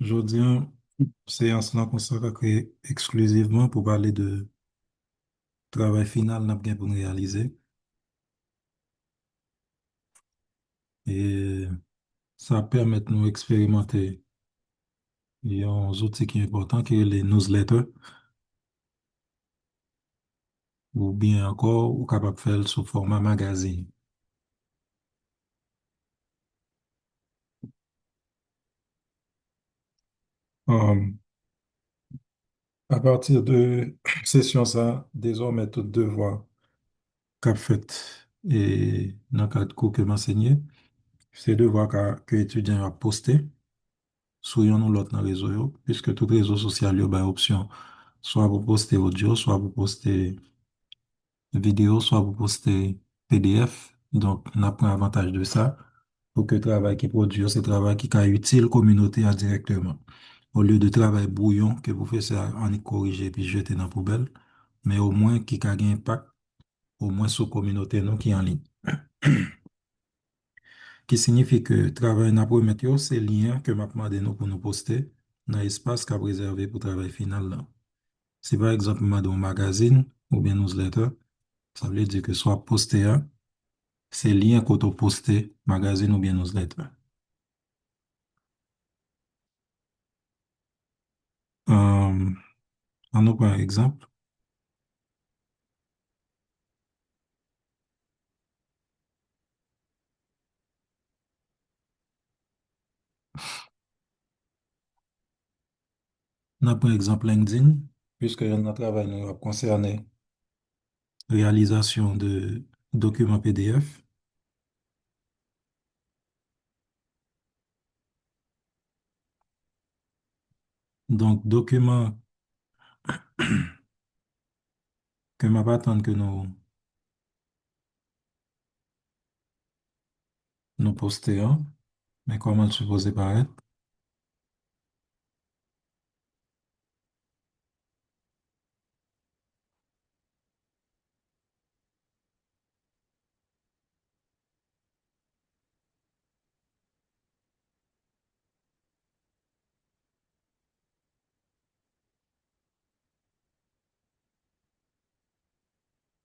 Jodi an, séance lan consacrée exclusivement pour parler de travail final n'a bien pour nous réaliser. Et ça permet de nous expérimenter un outil qui est important, qui est les newsletters, ou bien encore, ou capable de faire le sous format magazine. Um, à partir de session ça, désormais, tout devoir qu'a fait et dans le cadre cours que m'enseigner, c'est devoir que étudiant a posté. Sur yon ou l'autre dans réseau yo, puisque tout réseau social yo ba option, soit vous postez audio, soit vous postez vidéo, soit vous postez PDF. Donc, on apprend avantage de ça pour que le travail qui produit, c'est travail qui est utile communauté directement. Au lieu de travail brouillon que vous faites ça en corriger puis jeter dans la poubelle, mais au moins qui a un impact, au moins sur la communauté non, qui est en ligne. Qui signifie que travail n'a pas mettre c'est lien que m'a demandé nous pour nous poster dans l'espace qu'a réservé pour travail final là. Si par exemple, m'a un magazine ou bien newsletter, ça veut dire que soit posté, hein, c'est lien qu'on a posté, magazine ou bien newsletter. Euh, on a par exemple, on a par exemple LinkedIn, puisque notre travail nous a concerné réalisation de documents PDF. Donc, documents que m'a pas attendre que nous postions, mais comment le supposé paraître.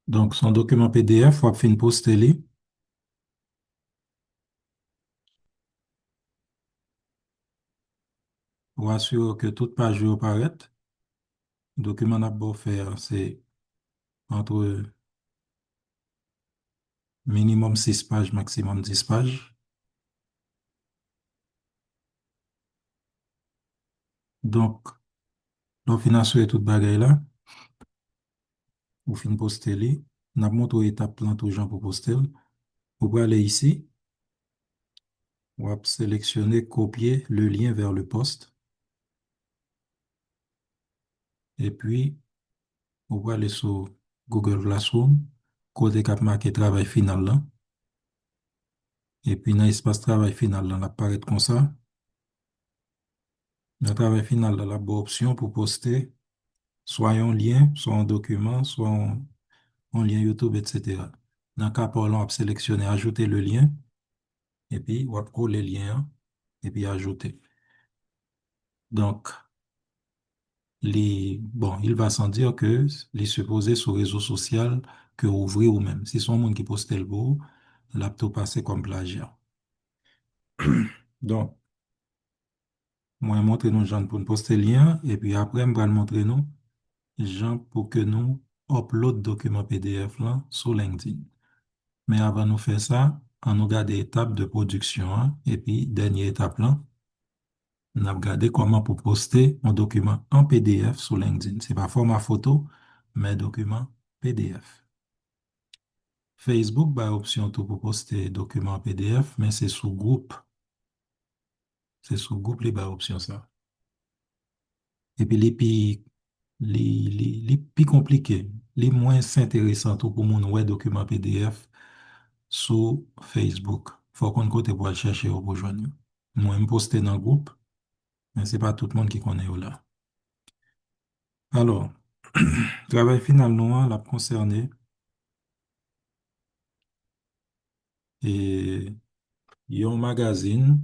Donc, son document PDF, on fait une poster li, pour assurer que toute page apparaît. Document n'a beau faire, c'est entre minimum 6 pages, maximum 10 pages. Donc, l'on fin assurer toute bagaille là, ou fin poster li, n'a montré étape plan tout gens pour poster. Vous pouvez aller ici, ou sélectionner, copier le lien vers le poste, et puis, vous pouvez aller sur Google Classroom, côté cap marqué travail final là, et puis dans l'espace travail final là, apparaît comme ça. Dans le travail final là, la bonne option pour poster soit un lien, soit un document, soit un lien YouTube, etc. Dans le cas par là, on va sélectionner ajouter le lien et puis on va coller le lien et puis ajouter. Donc, bon, il va sans dire que les supposés sur réseau social que ouvrir ou même. Si son monde qui poste le beau, laptop passé comme plagiat. Donc, moi, je montre nous gens pour nous poster le lien et puis après, je vais le montrer nous gens pour que nous upload document PDF là sur LinkedIn. Mais avant de nous faire ça, on nous garde étape de production, hein, et puis, dernière étape là, on a regardé comment pour poster un document en PDF sur LinkedIn. C'est pas format photo, mais document PDF. Facebook, bah, option tout pour poster document en PDF, mais c'est sous groupe. C'est sous groupe, les bah, option ça. Et puis, les plus compliqués, les moins intéressants tout pour mon web document PDF sur Facebook. Faut qu'on côté pour aller chercher au rejoindre. Moi, je poster dans le groupe, mais c'est pas tout le monde qui connaît là. Alors, travail final, nous, hein, l'a concerné et il y a un magazine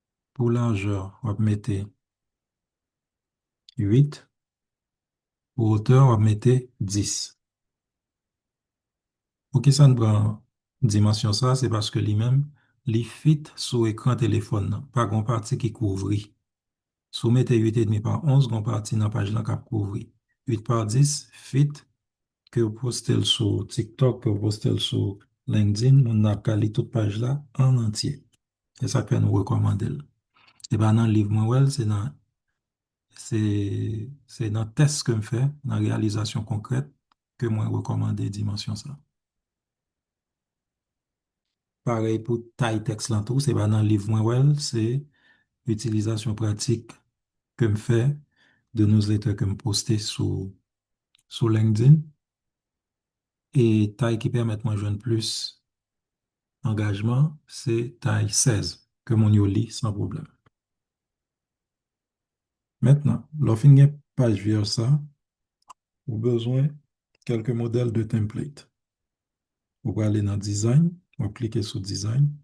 Pour largeur, on va mettre 8. Pour hauteur, on va mettre 10. Pour qui ça ne prend dimension ça, c'est parce que lui-même, il fit sur écran téléphone, nan. Pas grand partie qui couvrit. Si vous mettez 8,5 par 11, grand partie dans la page là qui couvrit. 8 par 10, fit, que vous postez sur TikTok, que vous postez sur LinkedIn, on a calé toute page là en entier. Et ça peut nous recommander. Et bien, dans le livre, moi, ouais, c'est dans le test que je fais, dans la réalisation concrète, que moi recommande dimension ça. Pareil pour taille texte là tout, c'est pas dans le livre moi, ouais, c'est l'utilisation pratique que je fais de newsletters que je poste sur LinkedIn et taille qui permet de moi joindre plus engagement, c'est taille 16 que mon yo lit sans problème. Maintenant, lorsqu'on a une page vers ça, vous avez besoin de quelques modèles de template. Vous pouvez aller dans Design, vous cliquez sur Design,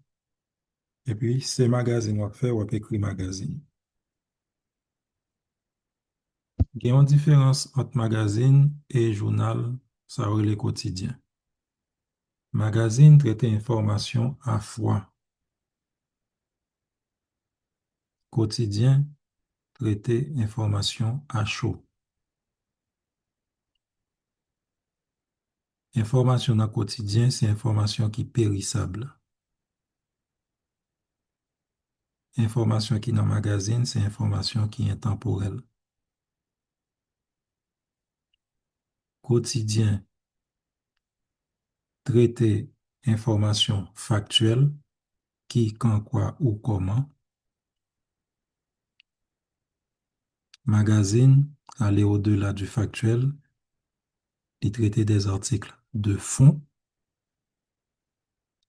et puis c'est magazine, vous faire, vous écrire magazine. Il y a une différence entre magazine et journal, ça aurait les quotidiens. Magazine traite information à froid. Quotidien traite information à chaud. Information dans quotidien, c'est information qui est périssable. Information qui est dans magazine, c'est information qui est intemporelle. Quotidien, traiter information factuelle, qui, quand, quoi ou comment. Magazine, aller au-delà du factuel, et traiter des articles de fond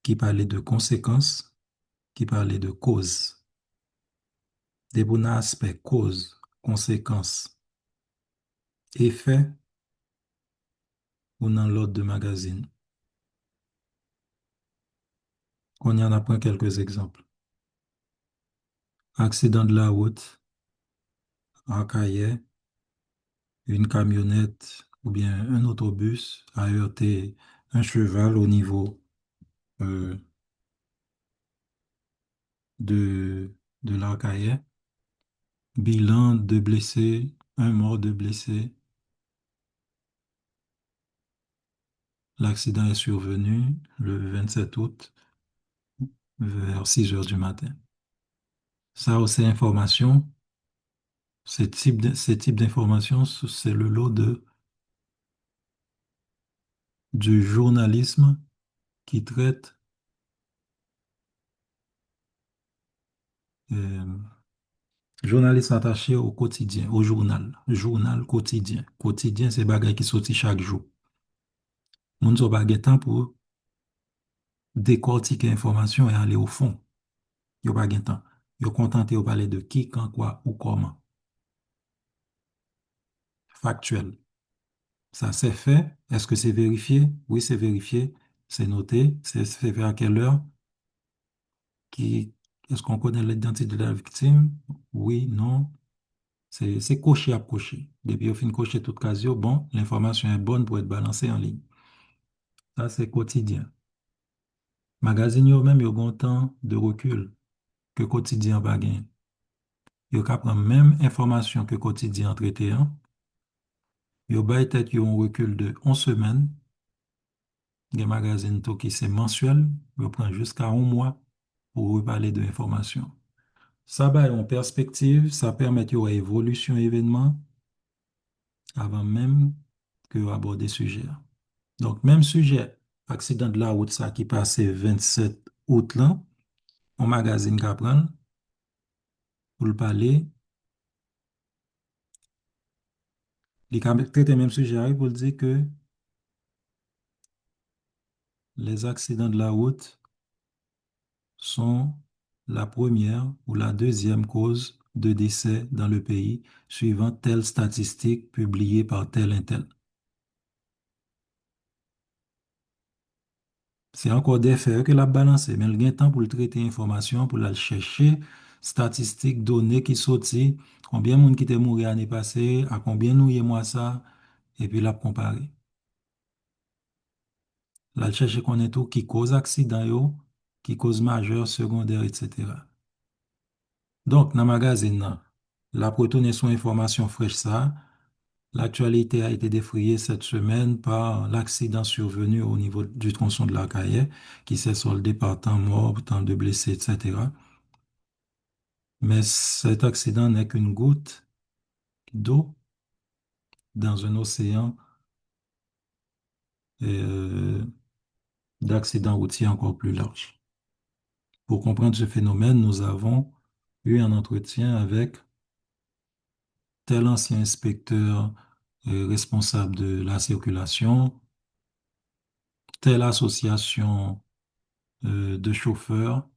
qui parlaient de conséquences, qui parlaient de causes. Des bons aspects, causes, conséquences, effets, ou dans l'ordre de magazine. On y en apprend quelques exemples. Accident de la route, un cahier, une camionnette ou bien un autobus a heurté un cheval au niveau euh, de l'arcaïer. Bilan de blessés, un mort, de blessés. L'accident est survenu le 27 août vers 6 heures du matin. Ça aussi, information, ces types d'informations, c'est le lot du journalisme qui traite euh, journaliste attaché au quotidien, au journal. Journal quotidien. Quotidien, c'est bagay qui sorti chaque jour. Moun so pa gen temps pour décortiquer information et aller au fond. Yo pas gen temps. Yo contenté de parler de qui, quand, quoi ou comment. Factuel. Ça, c'est fait. Est-ce que c'est vérifié? Oui, c'est vérifié. C'est noté. C'est fait à quelle heure? Qui, est-ce qu'on connaît l'identité de la victime? Oui, non. C'est coché à cocher. Depuis au fin de cocher toute case, bon, l'information est bonne pour être balancée en ligne. Ça, c'est quotidien. Magazine yo même yo gon temps de recul que quotidien pa gen. Yo ka pran même information que quotidien traité an. Yo bay tête yo un recul de 11 semaines. Gen magazine to qui c'est mensuel, yo prend jusqu'à un mois pour reparler de information. Ça bay en perspective, ça permet yo évolution événement avant même que aborder sujet. Donc, même sujet, accident de la route, ça qui passait 27 août là, on magazine qu'apprend pour le parler. Il traite le même sujet pour dire que les accidents de la route sont la première ou la deuxième cause de décès dans le pays, suivant telle statistique publiée par tel et tel. C'est encore des faits que la balance, mais il y a temps pour le traiter information, pour la chercher statistiques, données qui sortent, combien de monde qui était mort l'année passée, à combien nous y est moi ça, et puis là, comparer. Là, chercher qu'on est tout qui cause accident, yo, qui cause majeur, secondaire, etc. Donc, dans le magazine, là, la protonne son information fraîche ça. L'actualité a été défrayée cette semaine par l'accident survenu au niveau du tronçon de la Caille, qui s'est soldé par tant de morts, tant de blessés, etc. Mais cet accident n'est qu'une goutte d'eau dans un océan euh, d'accidents routiers encore plus large. Pour comprendre ce phénomène, nous avons eu un entretien avec tel ancien inspecteur responsable de la circulation, telle association de chauffeurs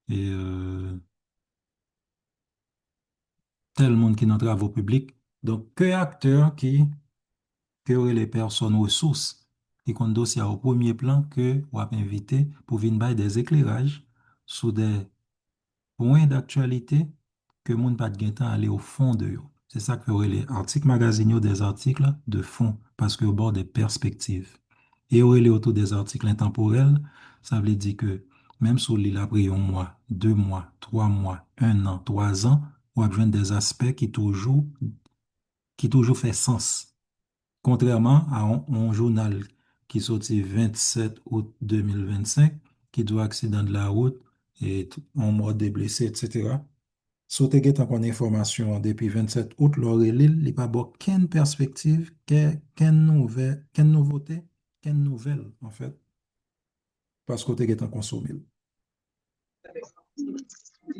et tel monde qui est dans les travaux publics. Donc, que acteurs que auraient les personnes ressources qui comptent dossier au premier plan que vous avez invité pour venir bailler des éclairages sur des points d'actualité que monde pas de gain temps à aller au fond de eux. C'est ça que ferait les articles magasinaux des articles de fond parce que au bord des perspectives. Et aurait les autour des articles intemporels, ça veut dire que même sur l'île après un mois, 2 mois, 3 mois, 1 an, 3 ans, on a besoin des aspects qui toujours fait sens. Contrairement à un journal qui sorti 27 août 2025, qui doit accident de la route et un mort des blessés, etc. Sauter guet en information depuis 27 août, l'Aurélie, il n'y a pas aucune perspective, quelle nouveauté, quelle nouvelle, en fait, parce que tu en consommé.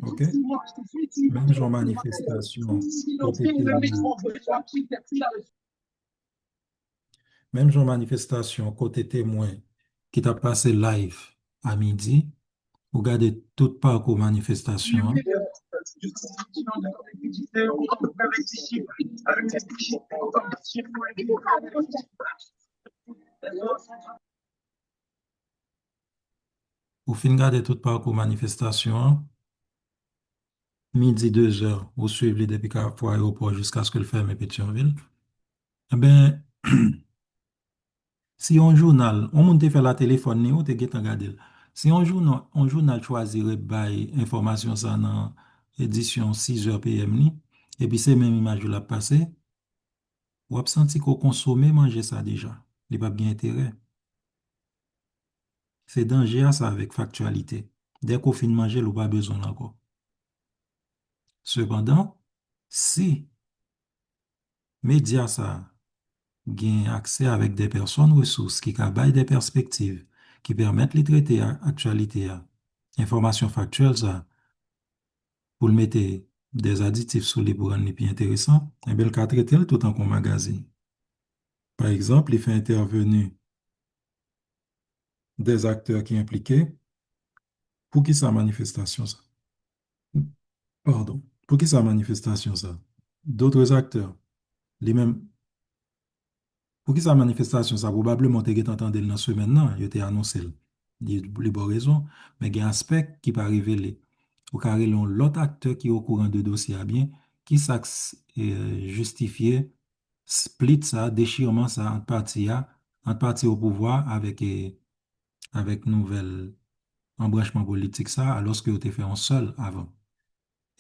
OK? Même genre manifestation, côté témoin, même genre manifestation, côté témoin, qui t'a passé live à midi, regardez tout parcours manifestation, hein. Au fin regarder tout parcours manifestation, hein. Midi 2 heures, vous suivez depuis Carrefour aéroport jusqu'à ce que le ferme Pétionville. Eh bien, si un journal, on monte faire la téléphone, ou te get regarder. Si un journal choisirait by information ça dans édition 6 heures PM ni, et puis c'est même image de la passé, ou avez senti qu'on consomme manger ça déjà. Il n'y a pas bien intérêt. C'est danger à ça avec factualité. Dès qu'on finit de manger, il pas besoin encore. Cependant, si média ça gain accès avec des personnes ressources qui travaillent des perspectives, qui permettent de traiter l'actualité, information factuelle, ça, pour le mettre des additifs sur les pour rendre les plus intéressants, et bien, le cas traiter le tout en qu'on magazine. Par exemple, il fait intervenir des acteurs qui impliqués. Pour qui sa manifestation, ça? Pardon. Pour qui sa manifestation, ça? D'autres acteurs, les mêmes. Pour qui sa manifestation, ça probablement te entendu dans ce maintenant, il était annoncé, les bonnes raisons, mais il y a un aspect qui peut révéler. Ou carré l'autre acteur qui est au courant de dossier à bien, qui s'est justifié, split ça, déchirement ça, entre parti au pouvoir avec nouvelle embranchement politique ça, alors que vous fait un seul avant.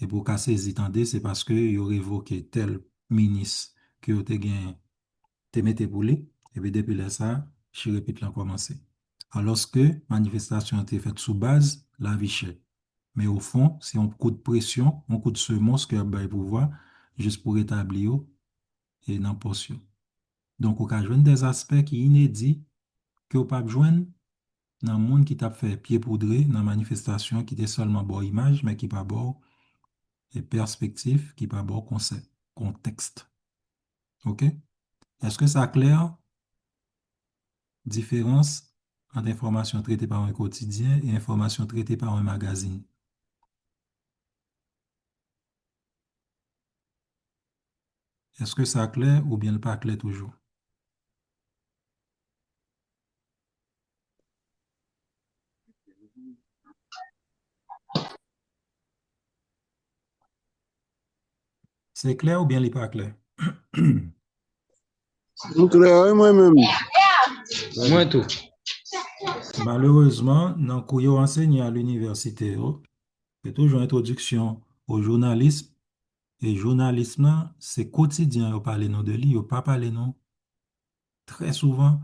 Et pour casser les idées, c'est parce que il aurait évoqué tel ministre que vous gagné te mette pour lui, et puis depuis là, ça, je répète là, commencer. Alors que manifestation a été faite sous base, la vie chère. Mais au fond, c'est un coup de pression, un coup de semence que a pouvoir, juste pour établir et dans portion. Donc, on a joué des aspects qui sont inédits, que on pas besoin dans le monde qui t'a fait pied poudré dans la manifestation, qui était seulement bon image, mais qui pas bon et perspective, qui pas bon concept, contexte. OK? Est-ce que ça clair? Différence entre information traitée par un quotidien et information traitée par un magazine. Est-ce que ça clair ou bien pas clair toujours? C'est clair ou bien il n'est pas clair? Nous clair, moi-même. Très Moi bien. tout. Malheureusement, dans le yo enseigné à l'université, c'est toujours introduction au journalisme. Et journalisme, là, c'est quotidien. Yo parle nous de lui, yo pas parler nous très souvent,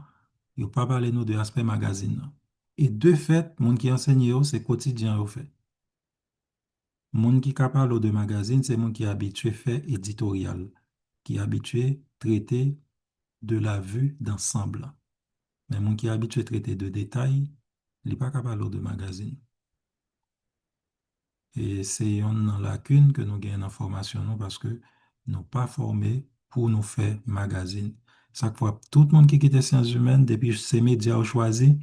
yo pas parler nous de l'aspect magazine, là. Et de fait, monde qui enseigne yo, c'est quotidien au fait. Monde qui parle de magazine, c'est monde qui est habitué faire éditorial, qui est habitué traiter de la vue d'ensemble. Mais monde qui est habitué traiter de détails, il n'est pas capable de magazine. Et c'est une lacune que nous gagnons en formation nous, parce que nous pas formés pour nous faire magazine. Chaque fois, tout le monde qui quitte les sciences humaines, depuis ces médias ont choisi,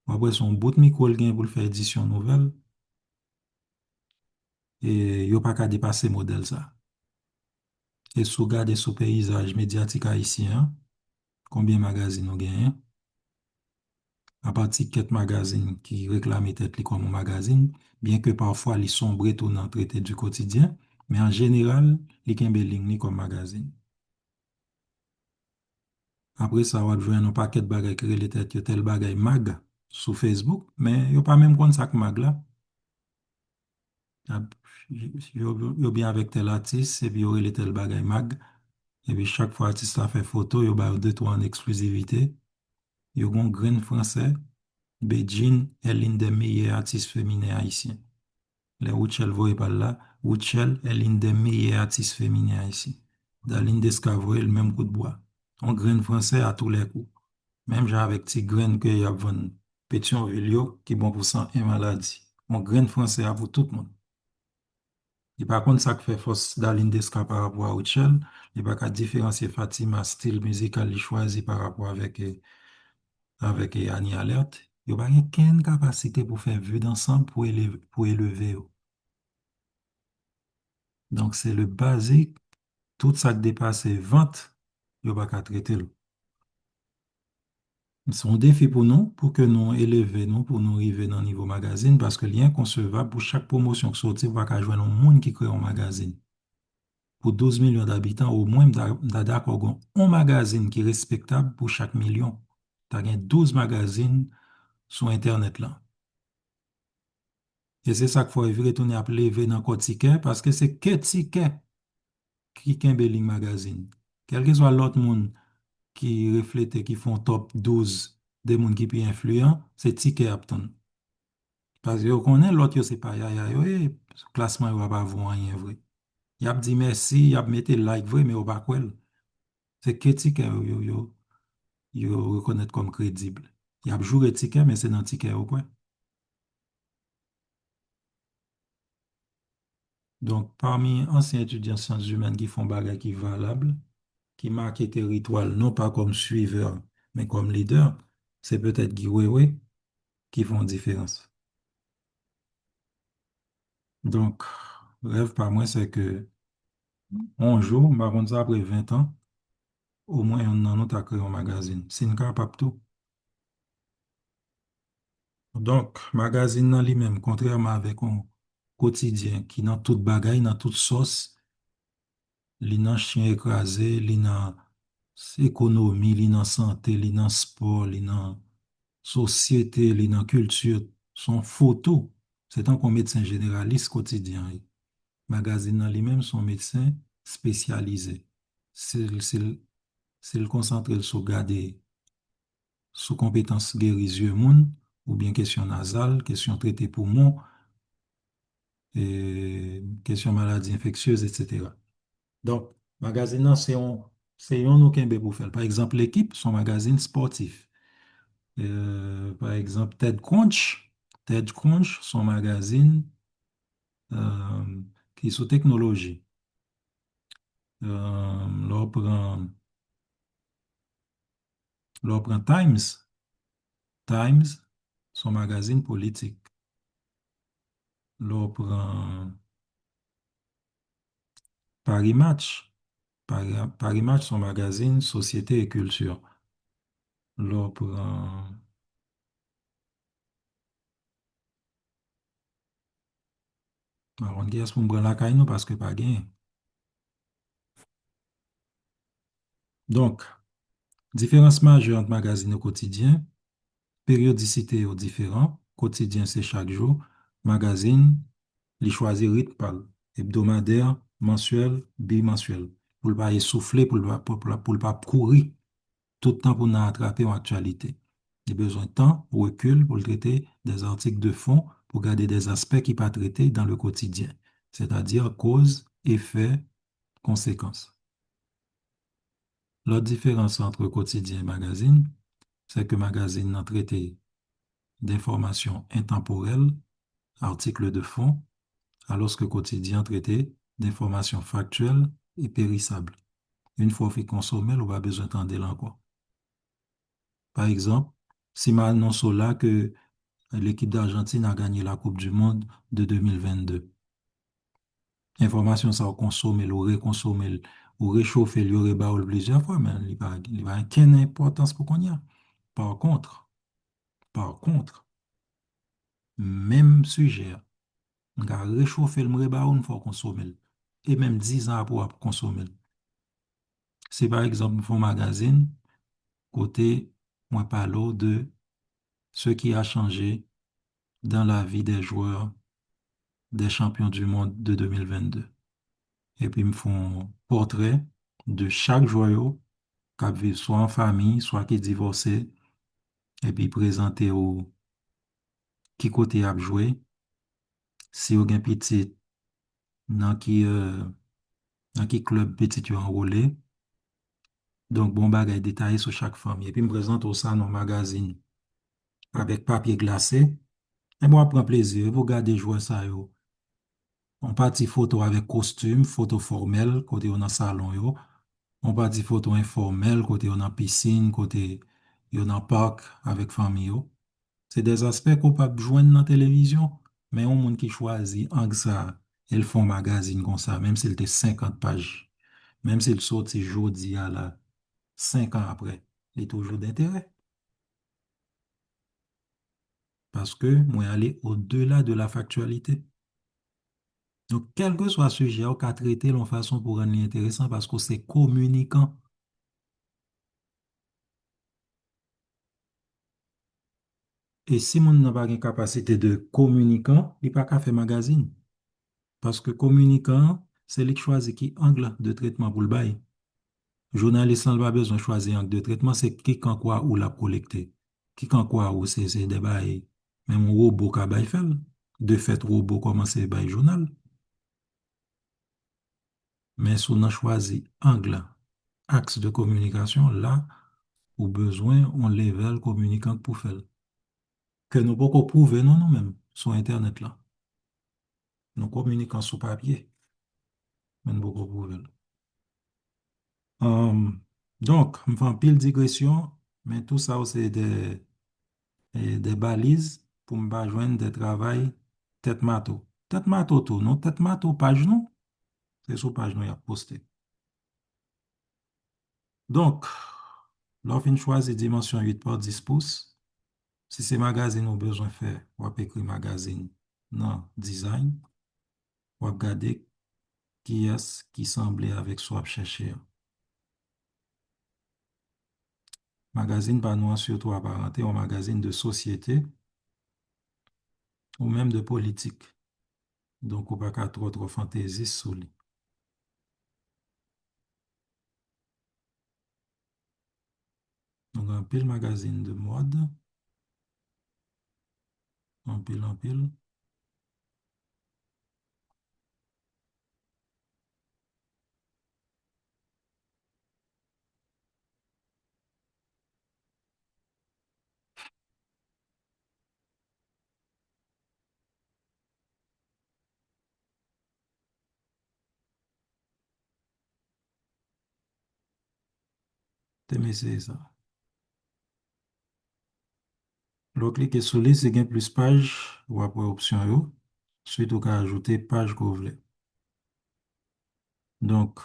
après son bout de micro le gain pour le faire édition nouvelle, et il n'y a pas qu'à dépasser le modèle ça. Et si vous regardez ce paysage médiatique haïtien, combien de magazines nous gagnons? À partir de quelques magazines qui réclament tête li comme un magazine, bien que parfois ils sombrent tout dans le traité du quotidien, mais en général, les kembe ligne ni comme magazine. Après ça, on va jouer un paquet de bagages qui les têtes, yo tel bagay mag sur Facebook, mais yo pas même compte ça que mag là. Yo bien avec tel artiste, et puis yo les tel bagay mag, et puis chaque fois artiste a fait photo, yo ba deux trois en exclusivité. Yo gon grain français, Beijing est l'une des meilleures artistes féminines haïtiennes. Les Wuchel voient par là, Wuchel est l'une des meilleures artistes féminines ici. Dans l'une des le même coup de bois. On graine français à tous les coups. Même genre avec petits graines que y a vendu. Pétionville qui bon pour sang et maladie. On graine français à pour tout le monde. Et par contre, ça qui fait force d'Aline Desca par rapport à Wuchel, il n'y a pas qu'à différencier Fatima, style musical, il choisi par rapport avec Annie Alert. Il n'y a pas qu'une capacité pour faire vue d'ensemble pour élever. Donc, c'est le basique. Tout ça qui dépasse 20, il n'y a pas qu'à traiter. C'est un défi pour nous, pour que nous élevions, nous, pour nous arriver dans le niveau magazine, parce que l'inconcevable, pour chaque promotion qui sortit, il va qu'à joindre un monde qui crée un magazine. Pour 12 millions d'habitants, au moins, d'accord, un magazine qui est respectable pour chaque million. Tu as 12 magazines sur Internet là. Et c'est ça qu'il faut retourner à lever dans le ticket, parce que c'est que ticket qui est un magazine. Quel que soit l'autre monde qui reflètent, qui font top 12 des gens qui sont influents, c'est Ticket Apton. Parce que vous connaissez l'autre, yo, c'est pas yaya, yo, ce classement, il va pas voir rien vrai. Il a dit merci, il a mis like vrai, mais au pas quoi. C'est que Ticket, yo reconnaître comme crédible. Il a joué Ticket, mais c'est dans Ticket, ou quoi. Donc, parmi anciens étudiants en sciences humaines qui font bagay qui valable, qui marquent territoire, non pas comme suiveur, mais comme leader, c'est peut-être Guy Wewe qui font différence. Donc, rêve par moi, c'est que un jour, par contre, ça, après 20 ans, au moins on en a créé un magazine. C'est une capable tout. Donc, magazine dans lui-même, contrairement avec un quotidien qui dans toute bagaille, dans toute sauce, li dans chien écrasé, li dans économie, li dans santé, li dans sport, li dans société, li dans culture, son photo. C'est tant qu'on médecin généraliste quotidien. Magazine dans lui-même, son médecin spécialisé. C'est le concentrer sur garder sous compétence guérison moun, ou bien question nasale, question traité poumon, et question maladie infectieuse, etc. Donc, magazine, nan, c'est un nous kembe pour faire. Par exemple, l'équipe, son magazine sportif. Par exemple, Ted Crunch, son magazine qui est sous technologie. L'on prend Times, son magazine politique. L'on prend Paris Match. Paris Match, son magazine Société et Culture. L'on prend Maron Guess pour me prendre la caille, nous, parce que pas gain. Donc, différence majeure entre magazine au quotidien, périodicité au différent, quotidien c'est chaque jour, magazine, les choisir rythme par hebdomadaire, mensuel, bimensuel. Pour ne pas essouffler, pour ne pas courir tout le temps pour nous attraper en actualité. Il y a besoin de temps, recul pour traiter des articles de fond, pour garder des aspects qui ne pas traités dans le quotidien, c'est-à-dire cause, effet, conséquences. La différence entre quotidien et magazine, c'est que magazine a traité d'informations intemporelles, articles de fond, alors que quotidien traité d'informations factuelles et périssables. Une fois fait consommer, on va besoin d'entendre encore. Par exemple, si ma annonce là que l'équipe d'Argentine a gagné la Coupe du Monde de 2022. Information ça, on consomme, on reconsomme, on réchauffe, on rebat plusieurs fois, mais il va aucune importance pour qu'on y a. Par contre, par contre, même sujet, on va réchauffer le rebat une fois consommer. Et même 10 ans après consommer. C'est par exemple, un magazine, côté, moi parle de ce qui a changé dans la vie des joueurs des champions du monde de 2022. Et puis, ils me font portrait de chaque joyau qui vit soit en famille, soit qui est divorcé, et puis présenter au qui côté a joué, si vous avez petit, dans dans qui club petit tu enrôlé. Donc, bon bagage détaillé sur chaque famille. Et puis, me présente au ça dans le magazine avec papier glacé. Et moi, je prends plaisir. Vous regardez jouer ça, yo. On partit photo avec costume, photo formelle, côté on a salon, yo. On partit photo informelle, côté on a piscine, côté on a parc avec famille, yo. C'est des aspects qu'on peut joindre dans la télévision, mais on monde qui choisit en ça, ils font magazine comme ça, même s'il était 50 pages, même s'il sorti jeudi à la 5 ans après, il est toujours d'intérêt. Parce que moi, aller au-delà de la factualité. Donc, quel que soit le sujet, on peut traiter de façon pour rendre intéressant parce que c'est communicant. Et si on n'a pas une capacité de communicant, il n'y a pas qu'à faire magazine. Parce que communicant, c'est lui qui choisit qui angle de traitement pour le bail. Journaliste n'a pas besoin de choisir angle de traitement, c'est qui quand quoi ou l'a collecté. Qui quand quoi ou c'est des bails. Même un robot qui a bail fait. De fait, robot commence à bail journal. Mais si on a choisi angle, axe de communication, là, au besoin, on level communicant pour faire. Que nous pouvons prouver non nous-mêmes sur Internet là. Nous communiquons sur papier, mais nous pouvons prouver. Euh, donc, je fais pile digression, mais tout ça, c'est des balises pour me joindre des travails tête mato. Tête mato tout, non? Tête mato, page non? C'est sur page non, il y a posté. Donc, l'offre choisit dimension 8 par 10 pouces. Si c'est magazine ou besoin de faire, on va écrire magazine. Non, design. On va regarder qui est-ce qui semblait avec soit chercher. Magazine, pas nous surtout apparenté au magazine de société ou même de politique. Donc, on pas qu'à trop fantaisiste sur lui. Donc, un pile magazine de mode, un pile. T'aimes essayer ça. Le cliquer sur lui, c'est gain plus page ou après option yo. Suite, on peut ajouter page que vous voulez. Donc,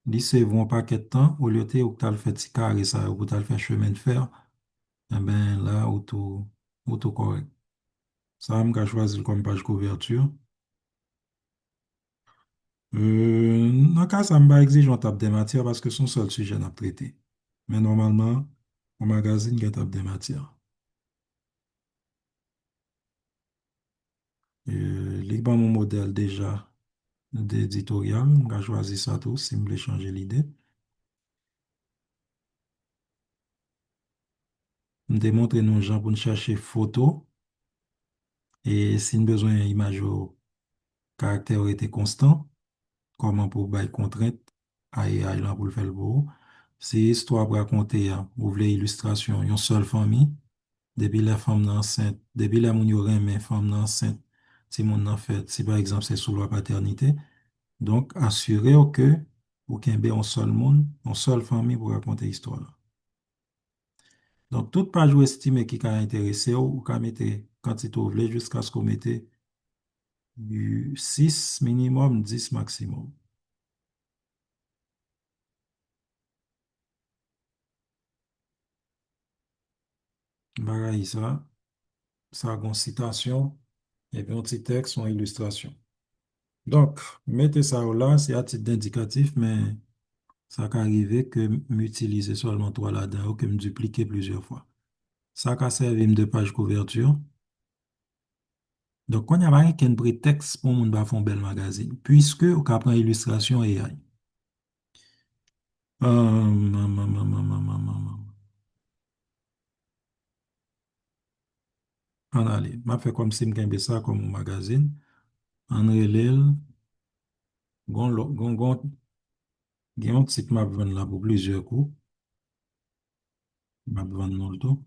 lycée, vont pas de temps, au lieu de où tu as fait petit carré ça, ou tu as fait chemin de fer, eh ben là, tout correct. Ça, je vais choisir comme page couverture. Dans le cas, ça me va exiger on tape des matières parce que son seul sujet n'a traité. Mais normalement, au magazine, il y a tape des matières. Les bon mon modèle déjà d'éditorial, on a choisi ça tout, si vous voulez changer l'idée. Me démontrer nos gens pour nous chercher photo et si nous besoin d'image au caractère était constant, comment pour bailler contrainte, aïe là pour le faire le beau. Si histoire pour raconter, hein, vous voulez illustration, une seule famille, depuis la femme nan enceinte, depuis la moun yo remen femme nan enceinte, si moun nan fait, si par exemple c'est sous la paternité, donc assurez que vous kembe un seul monde, une seule famille pour raconter l'histoire. Donc, toute page ou estimée qui a intéressé ou ka mette quantité ou vle jusqu'à ce qu'on mette du 6 minimum, 10 maximum. Bagay ça a une citation et puis un petit texte ou une illustration. Donc, mettez ça là, c'est à titre d'indicatif, mais ça peut arriver que m'utiliser seulement trois là-dedans ou que me dupliquer plusieurs fois. Ça peut servir de page couverture. Donc, quand il y a pas qu'un prétexte pour mon faire un bel magazine, puisque on prend illustration et AI. En allez, m'a fait comme si m'kembe ça comme un magazine. En relève, gon, gen un titre m'a vendre là pour plusieurs coups. M'a vendre non le tout.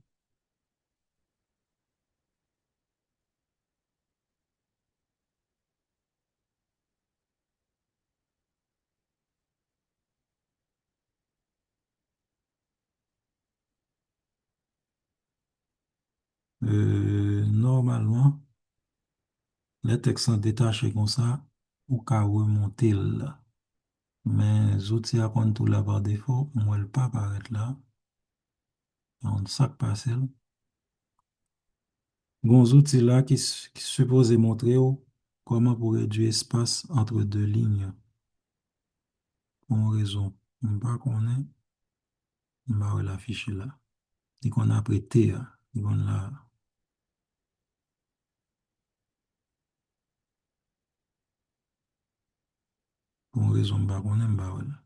Normalement, les textes sont détachés comme ça, ou qu'à remonter là. Mais outils à prendre tout là par défaut, moi, le pas apparaître là. On sac passé. Bon, outils là qui supposé montrer comment pour réduire espace entre deux lignes. Pour une raison, on pas connaît, on va l'afficher là. Et qu'on a prêté, hein. Et qu'on l'a, pour une raison, on pas connaît, on va là.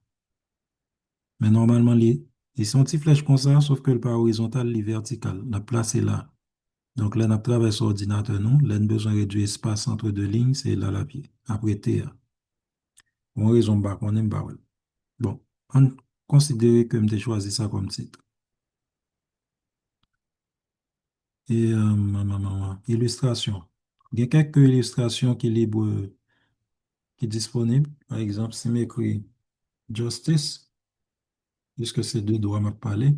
Mais normalement, les sont petites flèches comme ça, sauf que le pas horizontal, les vertical. La place est là. Donc là, on travaille sur l'ordinateur, nous. Là, on a besoin de réduire l'espace entre deux lignes, c'est là la pied. Après, T, hein. Pour une raison, on pas connaît, on va là. Bon, on considère que j'ai choisi ça comme titre. Et illustration. Il y a quelques illustrations qui libre, qui disponibles. Par exemple, si m'écrit Justice, puisque ces deux doigts m'a parlé,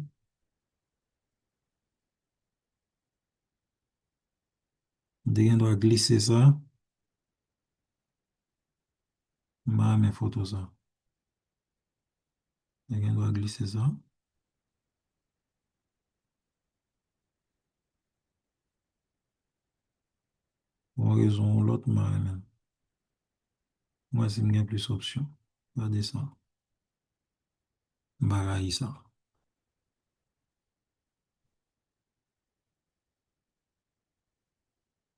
on doit glisser ça, mes photos ça. On doit glisser ça. Pour une raison ou l'autre, moi, c'est bien plus option. Regardez ça. Barayi ça.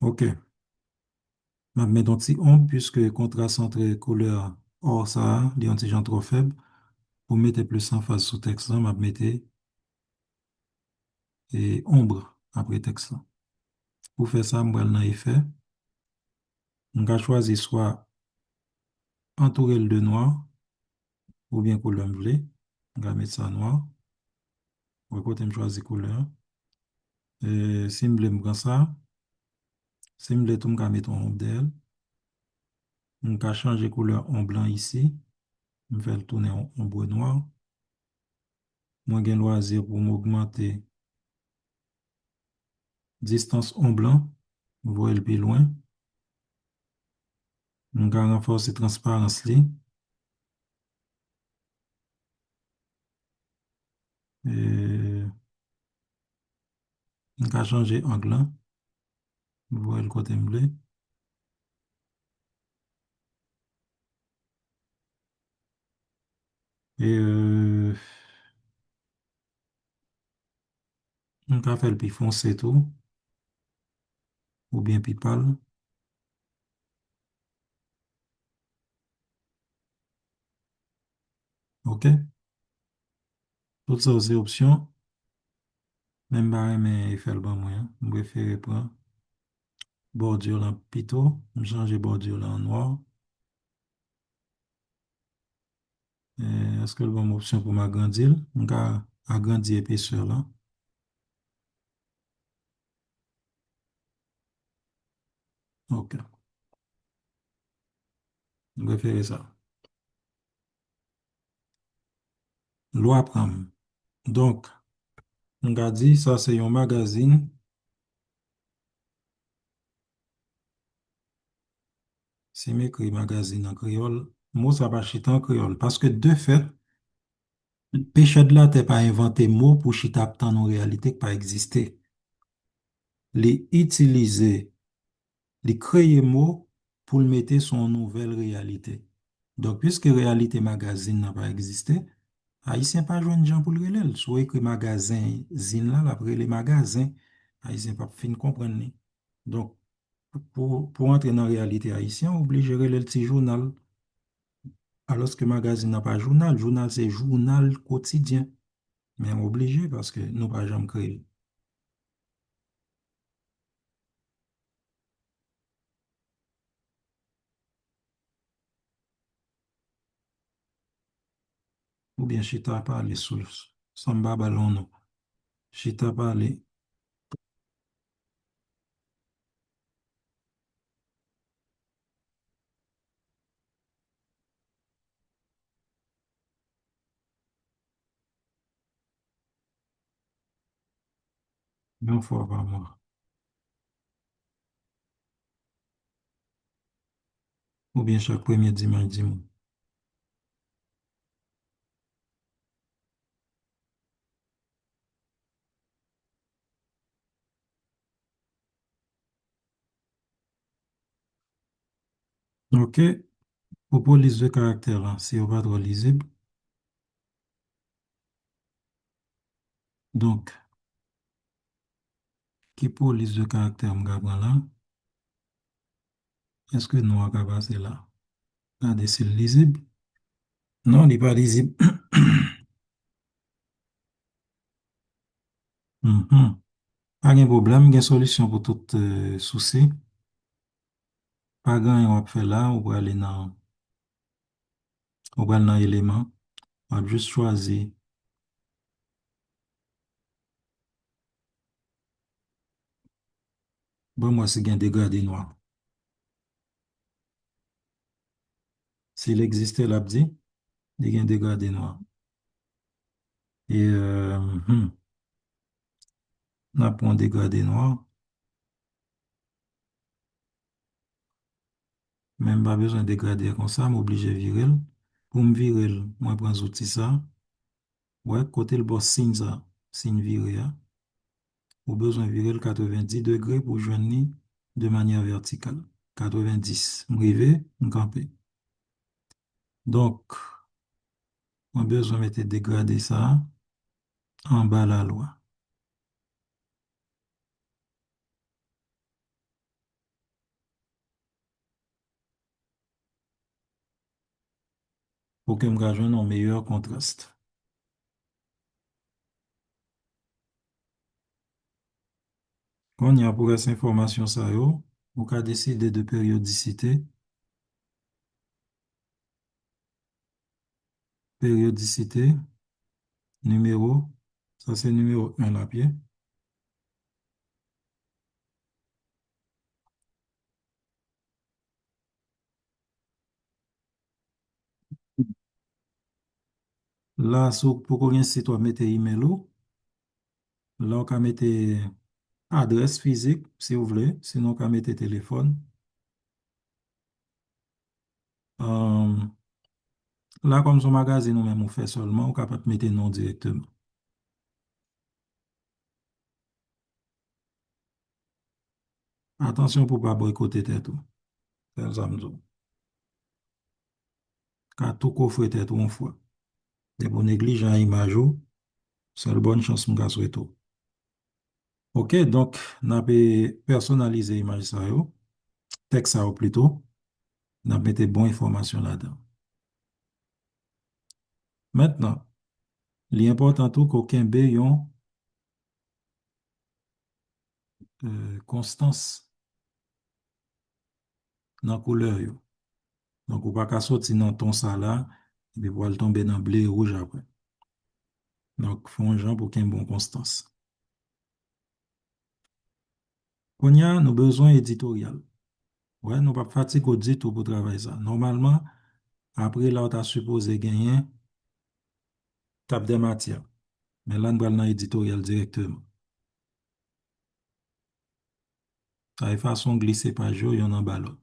OK. Je vais mettre un petit ombre puisque le contraste entre couleur or ça, les antigens trop faible. Pour mettre plus en face sous texte, je vais mettre et ombre après texte. Pour faire ça, je vais dans effet. On va choisir soit entourer de noir ou bien couleur bleu. On va mettre ça noir. On va côté choisir couleur. Si je prends ça, si je tout, je vais mettre en ombre d'elle. On va changer couleur en blanc ici. Je vais le tourner en ombre noir. Moi, j'ai loisir pour m'augmenter distance en blanc. Vous voyez le plus loin. On va renforcer transparence. On va changer angle. Vous voyez le côté bleu. Et on peut faire le plus foncé tout, ou bien plus pâle. OK? Toutes ça, c'est option. Même pas mais faire le bon moyen. Je préfère prendre bordure là plutôt. Je change bordure là en noir. Est-ce que le bon option pour m'agrandir? On va agrandir l'épaisseur là. OK. Je préfère ça. Loi pram. Donc, on a dit ça c'est un magazine. C'est m'écrit magazine en créole. Mot ça va chiter en créole. Parce que de fait, péché de là, t'es pas inventé mot pour chita dans nos réalités qui pas existé. Les utiliser, les créer mot pour le mettre sur une nouvelle réalité. Donc, puisque réalité magazine n'a pas existé, Haïtien pas joindre gens pour le relais. Soit écrit magasin, zine là, après les magasins, Haïtien pas fin comprendre. Ni. Donc, pour entrer dans la réalité haïtienne, obligé de relais le petit journal. Alors que magazine n'a pas journal, journal c'est journal quotidien. Mais obligé parce que nous pas jamais créé. Ou bien chita parler sous samba ballon non. Chita parler, une fois par mois. Ou bien chaque premier dimanche du mois. OK. Pour police de caractère, là, c'est pas trop lisible. Donc, qui police de caractère m'gabra là? Est-ce que nous avons passé là? Regardez, c'est lisible? Non, il n'est pas lisible. Mhm. Pas de problème, il y a une solution pour tout souci. Pas grand on va faire là, on va aller dans l'élément. On va juste choisir. Bon, moi, c'est un dégradé noir. S'il existait là, il y a un dégradé noir. Et on a pour un dégradé noir, même pas besoin de dégrader comme ça, m'oblige à virer. Pour me virer, moi, je prends outil ça. Ouais, côté le boss signe ça, signe virer, hein. Ou besoin de virer le 90 degrés pour joindre de manière verticale. 90, m'river, m'camper. Donc, on a besoin de mettre dégradé ça en bas la loi. Pour que me joigne un meilleur contraste. Quand il y a pour cette information ça yo, on peut décider de périodicité. Périodicité, numéro, ça c'est numéro 1 là pied. Là, pour qu'on site, on mettre email ou, là, on peut mettre adresse physique, si vous voulez, sinon on peut mettre téléphone. Euh, là, comme son magazine, nous-mêmes, on fait seulement, on peut mettre nom directement. Attention pour ne pas boycotter tête ou. C'est ça, me dit. Car tout coffre tête ou une fois. Des bons négligents image ou, seule bonne chance m'ka souhaito. OK, donc, n'a pas personnalisé image ça yo, texte ça ou plutôt, n'a pas bonne information là-dedans. Maintenant, l'important tout qu'aucun yon constance dans couleur yo. Donc, ou pas qu'à sortir dans ton ça là, et puis pour aller tomber dans blé rouge après. Donc, font un genre pour qu'il y ait une bonne constance. On y a nos besoins éditoriaux. Ouais, nous pas fatiguer du tout pour travailler ça. Normalement, après là, on t'a supposé gagner tape des matières. Mais là, nous allons dans l'éditorial directement. Ça de façon glisser page, il y en a ballot.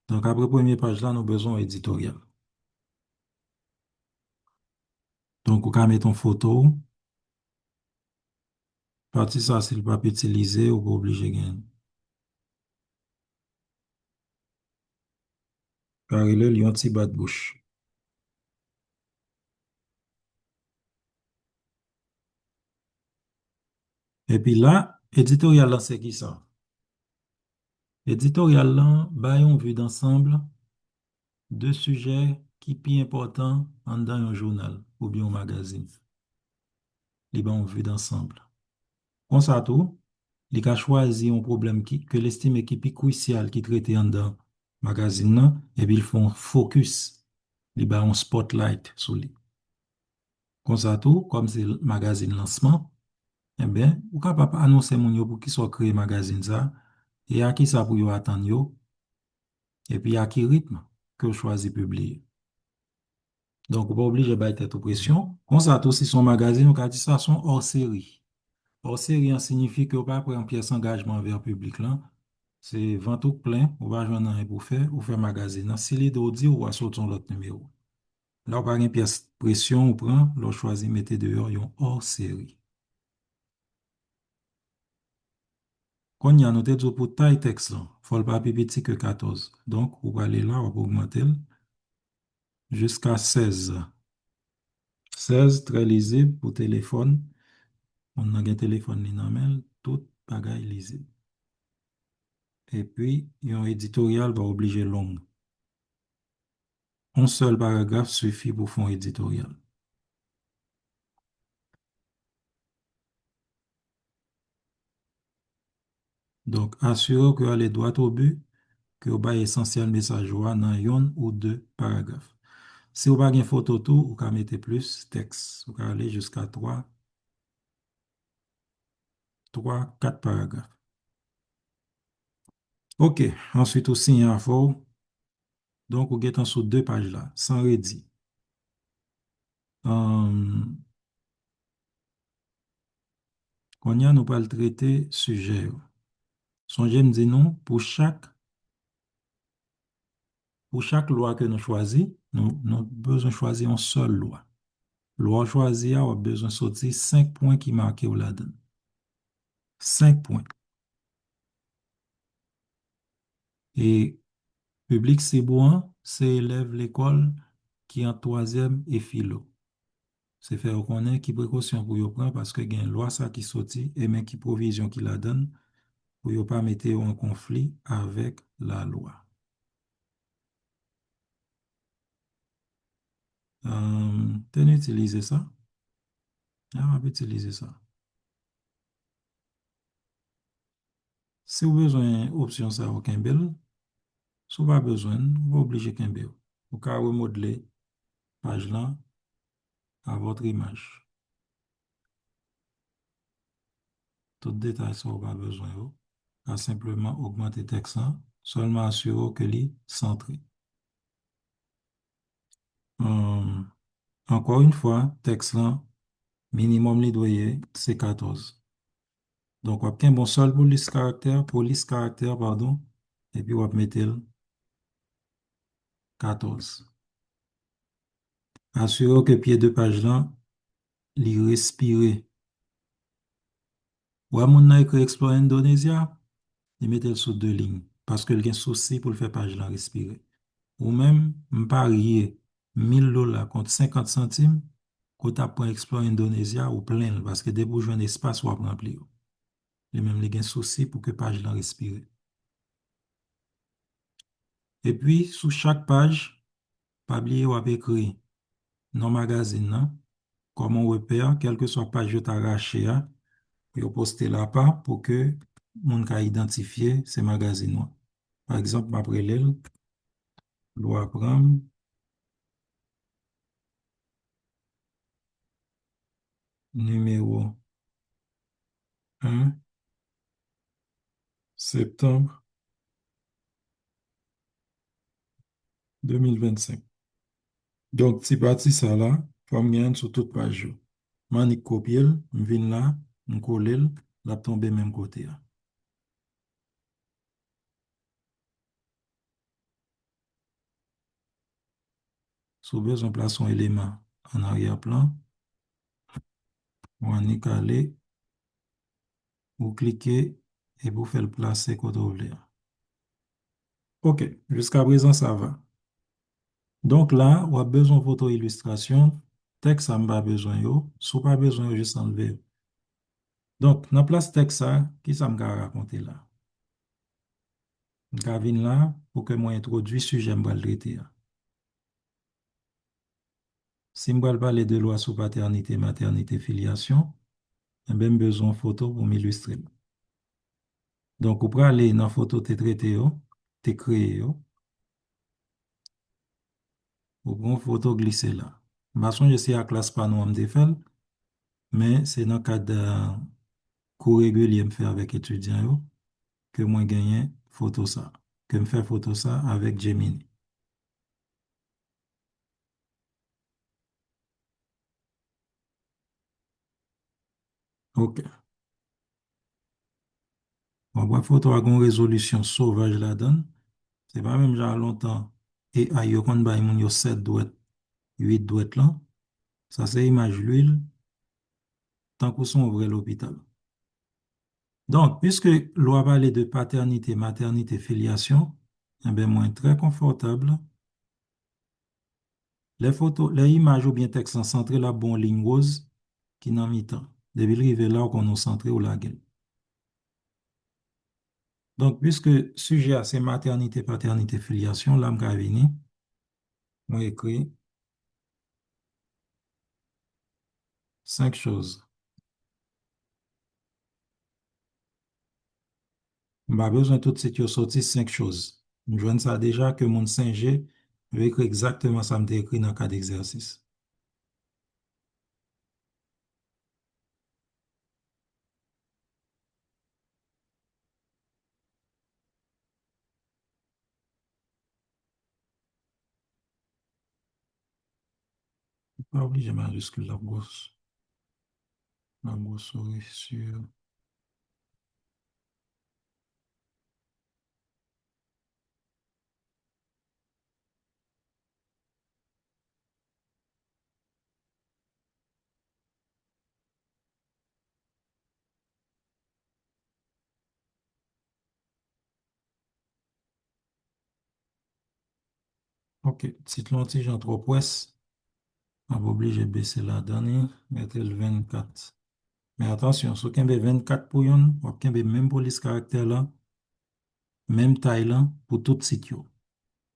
Donc, après première page là, nous avons besoin éditorial. Donc, on peut mettre une photo. Partie ça, c'est le papier utilisé ou pas obligé de gagner. Car il est un petit bas de bouche. Et puis là, éditorial là, c'est qui ça? Éditorial là, bayon vue d'ensemble de sujets qui sont importants dans un journal ou bien un magazine. Les bayon vue d'ensemble. On ça tout, il a choisi un problème que l'estime qui est crucial qui traite dans magazine là, et puis ils font focus, ils bayon un spotlight sur lui. Comme ça tout, comme c'est le magazine lancement, eh bien, ou capable annoncer mon yo pour qui soit créé magazine ça, et à qui ça pour yo attendre yo, et puis à qui rythme que vous choisissez publier. Donc, vous pas obligé de être toute pression. Comme ça, tout si son magazine, on a dit ça, son hors série. Hors série, ça signifie que vous pas prendre pièce engagement envers le public là. C'est vent tout plein, on va joindre un pour faire, ou faire magazine. Si les dit ou va sortir l'autre numéro. Là, on pas une pièce pression, on prend, l'on choisit, mettez dehors, yon hors série. Quand il y a noté pour taille texte là, faut le pas plus petit que 14. Donc, vous allez là, on va augmenter jusqu'à 16. 16, très lisible pour téléphone. On a un téléphone li nan men, tout bagay lisible. Et puis, un éditorial va obliger long. Un seul paragraphe suffit pour faire un éditorial. Donc, assurez que vous allez droit au but, que vous avez essentiel message dans un ou deux paragraphes. Si vous avez une photo tout, vous pouvez mettre plus texte. Vous pouvez aller jusqu'à 4 paragraphes. OK. Ensuite, aussi, il y a info. Donc, vous êtes sur deux pages là, sans redit. On y a, nous pas le traiter sujet. Songez me dit non, pour chaque loi que nous choisissons, nous avons besoin de choisir une seule loi. Loi choisie, on a besoin de sortir 5 points qui marquent là-dedans. 5 points. Et public, c'est bon, c'est élève l'école qui est en troisième et philo. C'est faire reconnaître qui précaution pour y prendre parce que il y a une loi ça qui sortit et même qui provision qui la donne pour ne pas mettre en conflit avec la loi. Tenez, utiliser ça. On va utiliser ça. Si vous avez besoin d'option ça au Kimbell, si vous n'avez pas besoin, vous êtes obligé Kimbell. Vous pouvez remodeler page là à votre image. Tout détail, ça vous pas besoin. Vous à simplement augmenter le texte, hein, seulement assurer que est centré. Hum, Encore une fois, texte là, minimum li doyer, c'est 14. Donc, on a un bon sol pour liste caractère, pardon, et puis on va mettre 14. Assurer que pied de page là, li respirer. Ou à mon écrit Explore Indonesia, il mettait sous deux lignes. Parce que il a un souci pour le faire page là respirer. Ou même, m'parier $1000 contre 50 centimes, Quand tu apprends à explorer Indonésia, ou plein, parce que dès que vous un espace, ou apprendre remplir. Les mêmes les gains soucis pour que page là respire. Et puis, sous chaque page, pas oublier ou écrit non magazine, non? Comment on repère, quelle que soit page que tu arraché, et au poster là-bas pour que mon cas identifier ces magazines. Par exemple, après l'île, loi prendre numéro 1 septembre 2025. Donc, si parti ça là, faut me gagner sur toute page. Manik copier, m'vin là, m'coller, la tomber même côté. Sous besoin place un élément en arrière-plan, Manik aller, vous cliquez et vous faites le placer côté ouvert. OK, jusqu'à présent ça va. Donc là, on a besoin de photo illustration, texte ça m'a besoin yo, si pas besoin juste enlever. Donc, dans la place texte ça, qui ça m'a raconter là? Gavin là, pour que moi introduis sujet m'bral traiter. Si m'bral parler de loi sur paternité, maternité, filiation, j'ai bien besoin de photo pour m'illustrer. Donc, vous pouvez aller dans la photo te traité yo, te créé yo, vous prenez une photo glisser là. Parce que je sais à classe pas nous me faire, mais c'est dans le cadre de cours régulier me faire avec étudiants yo, que moi gagne photo ça, que me faire photo ça avec Gemini. OK. Bon, bah, photo a une résolution sauvage la donne. C'est pas même genre longtemps. Et à yo kon bay moun yo 7 douettes, 8 douettes là. Ça c'est image l'huile, tant qu'on son ouvre l'hôpital. Donc, puisque loi parle de paternité, maternité, filiation, eh bien, moi, très confortable. Les photos, les images ou bien texte sont centrés la bonne ligne rose qui n'a mi-temps. Depuis arriver là, on est centré ou la gueule. Donc, puisque sujet c'est maternité, paternité, filiation, là, m'ka moi, écrit 5 choses. M'a besoin tout de suite de sortir 5 choses. Je vois ça déjà que mon 5G veut écrire exactement ça me écrit dans le cas d'exercice. Pas obligé majuscule la grosse souris sur. OK. Titre l'antigène trop presse. On va obligé de baisser la dernière, mettre le 24. Mais attention, si vous avez 24 pour yon, vous avez même pour les caractères là, même taille là, pour tout site.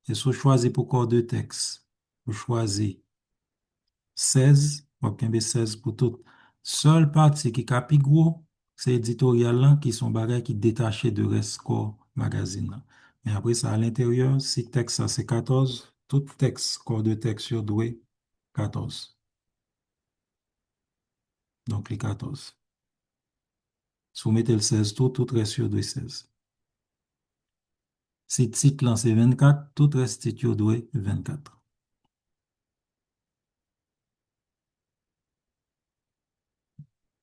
Et si vous choisissez pour corps de texte, vous choisissez 16, vous avez 16 pour tout. Seule partie qui est plus gros, c'est éditorial là, qui sont bagages qui détachés de reste corps magazine là. Mais après ça, à l'intérieur, si texte ça c'est 14, tout texte, corps de texte sur doué, 14. Donc les 14. Si vous mettez le 16 tout, tout reste sur doué 16. Si titre là c'est 24, tout reste sur doué 24.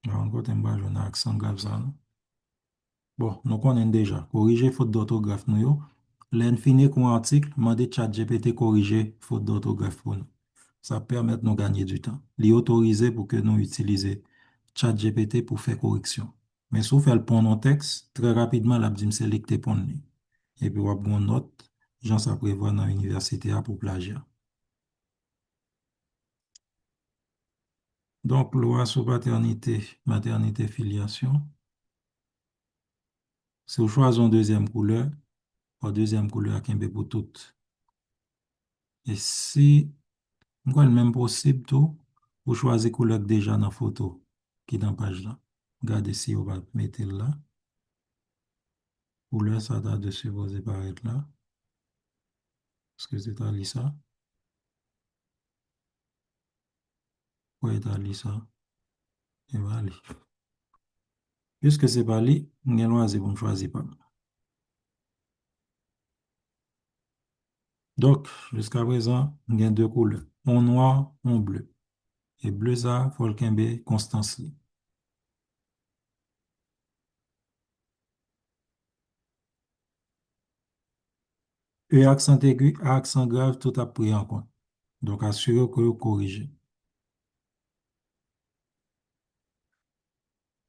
Alors, encore un bas, un accent grave ça, non? Bon, nous connaissons déjà. Corriger faute d'orthographe, nous, yo. L'en finir qu'on article, demander ChatGPT corriger faute d'orthographe pour nous. Ça permet de nous gagner du temps. Les autoriser pour que nous utiliser ChatGPT pour faire correction. Mais si vous faites le point en texte, très rapidement, la me sélecter pour nous. Et puis, vous avez une note, j'en ça prévoit dans l'université pour plagiat. Donc, loi sur paternité, maternité, filiation. Si vous choisissez une deuxième couleur, la deuxième couleur qui est pour toutes. Et si, encore le même possible tout, vous choisissez couleur déjà dans la photo, qui est dans la page là. Regardez si on va mettre là. Couleur, ça doit de supposer paraître là. Est-ce que c'est à lire ça? Oui, c'est à lire ça. Et voilà. Puisque c'est pas lui, vous avez choisi pour me choisir pas. Donc, jusqu'à présent, il y a deux couleurs. En noir, en bleu. Et bleu, ça, faut le camber Constance li. Et accent aigu, accent grave, tout a pris en compte. Donc, assurez que vous corrigez.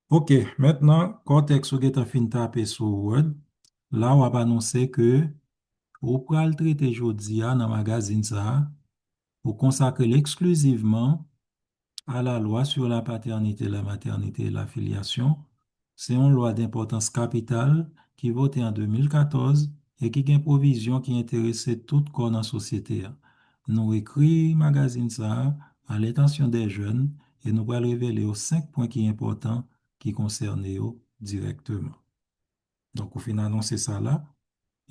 OK, maintenant, contexte où vous avez fin taper sur Word, là, on va annoncer que vous pouvez le traiter aujourd'hui dans le magazine ça, pour consacrer exclusivement à la loi sur la paternité, la maternité et la filiation. C'est une loi d'importance capitale qui est votée en 2014 et qui a une provision qui intéresse tout corps dans la société. Nous écrit magazine ça à l'intention des jeunes et nous allons révéler aux 5 points qui sont importants qui concernent eux directement. Donc, au final, annoncer ça là,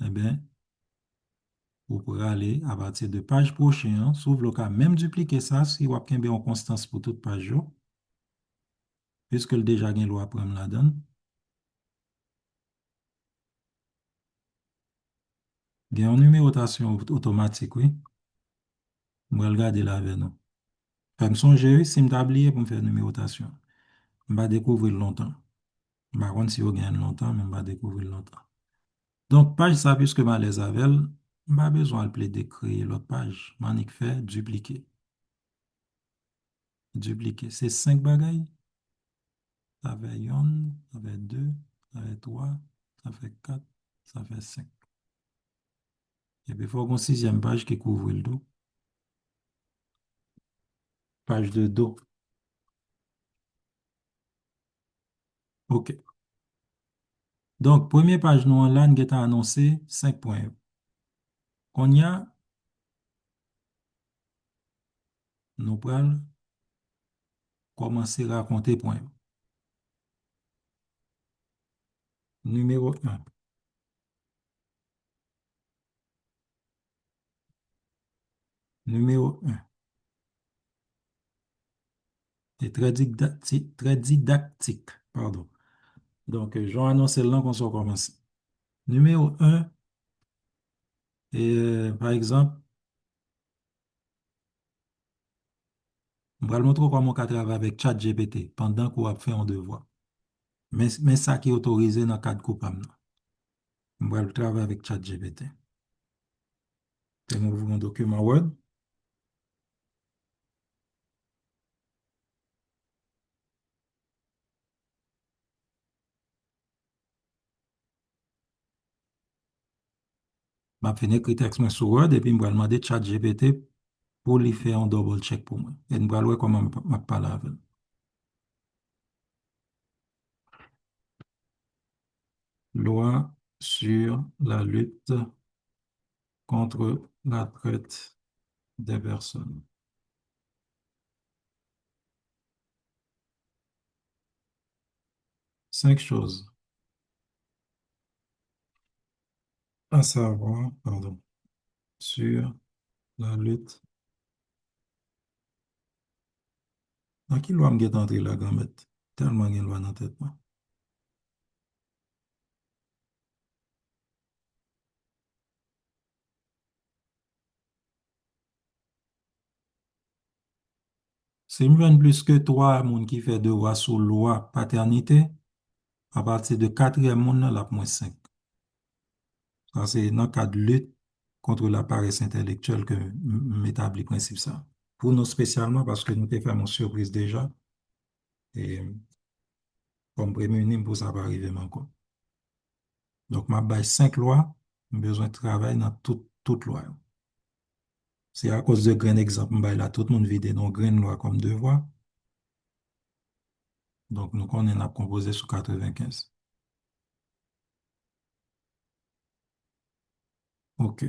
eh bien, vous pourrez aller à partir de page prochaine, sauf le cas même dupliquer ça si vous avez en constance pour toute page, puisque le déjà gain loi prendre la donne. Il y a une numérotation automatique, oui. Je vais regarder là avec nous. Comme son j'ai si je oublié pour me faire numérotation. Je vais découvrir longtemps. Je ne sais pas si vous gagnez longtemps, mais je vais découvrir longtemps. Donc, page ça, puisque je suis à l'aise avec elle, je n'ai pas besoin de créer l'autre page. Je vais faire dupliquer. Dupliquer. C'est 5 bagailles. Ça fait 1, ça fait 2, ça fait 3, ça fait 4, ça fait 5. Et puis, il faut qu'on sixième page qui couvre le dos. Page de dos. OK. Donc, première page, nous, là, nous avons annoncé 5 points. Qu'on y a, nous pourrons commencer à raconter points. Numéro un. Numéro un. C'est très didactique. Pardon. Donc, je vais annoncer le nom qu'on soit commencer. Numéro un, et, par exemple, je vais montrer comment on travaille avec ChatGPT pendant qu'on a fait un devoir. Mais ça qui est autorisé dans le cadre coupable. Je vais travailler avec ChatGPT. Je vais ouvrir mon document Word. Je vais faire écrire texte sur Word et puis je vais demander ChatGPT pour lui faire un double check pour moi. Et je vais voir comment je parle avec elle. Loi sur la lutte contre la traite des personnes. 5 choses à savoir, pardon, sur la lutte. Dans qui loi me get entré la gambette? Tellement il y a une loi dans la tête, moi. Si je viens plus que 3 personnes qui fait devoir sous loi paternité, à partir de quatrième monde, là, moins 5. Ça, c'est dans le cadre de lutte contre la paresse intellectuelle que m'établit le principe ça. Pour nous spécialement, parce que nous avons fait mon surprise déjà, et comme prémunir pour ça va arriver encore. Donc, ma base 5 lois, j'ai besoin de travailler dans toute loi. C'est à cause de grain exemple, là, tout le monde vide dans grain loi comme devoir. Donc, nous connaissons a composé sous 95. OK.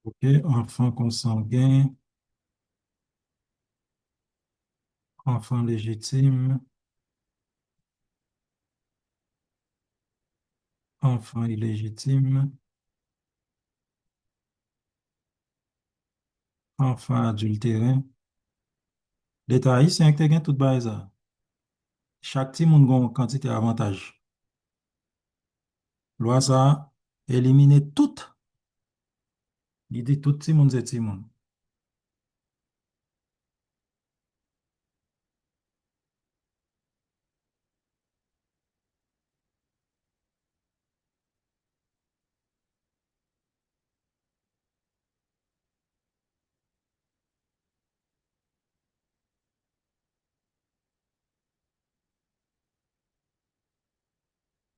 OK. Enfant consanguin, enfant légitime, enfant illégitime, enfant adultérin. L'État haïtien qui a tout bas ça. Chaque petit monde a une quantité avantage. Loi ça, éliminer tout. Il dit tout petit monde c'est petit monde.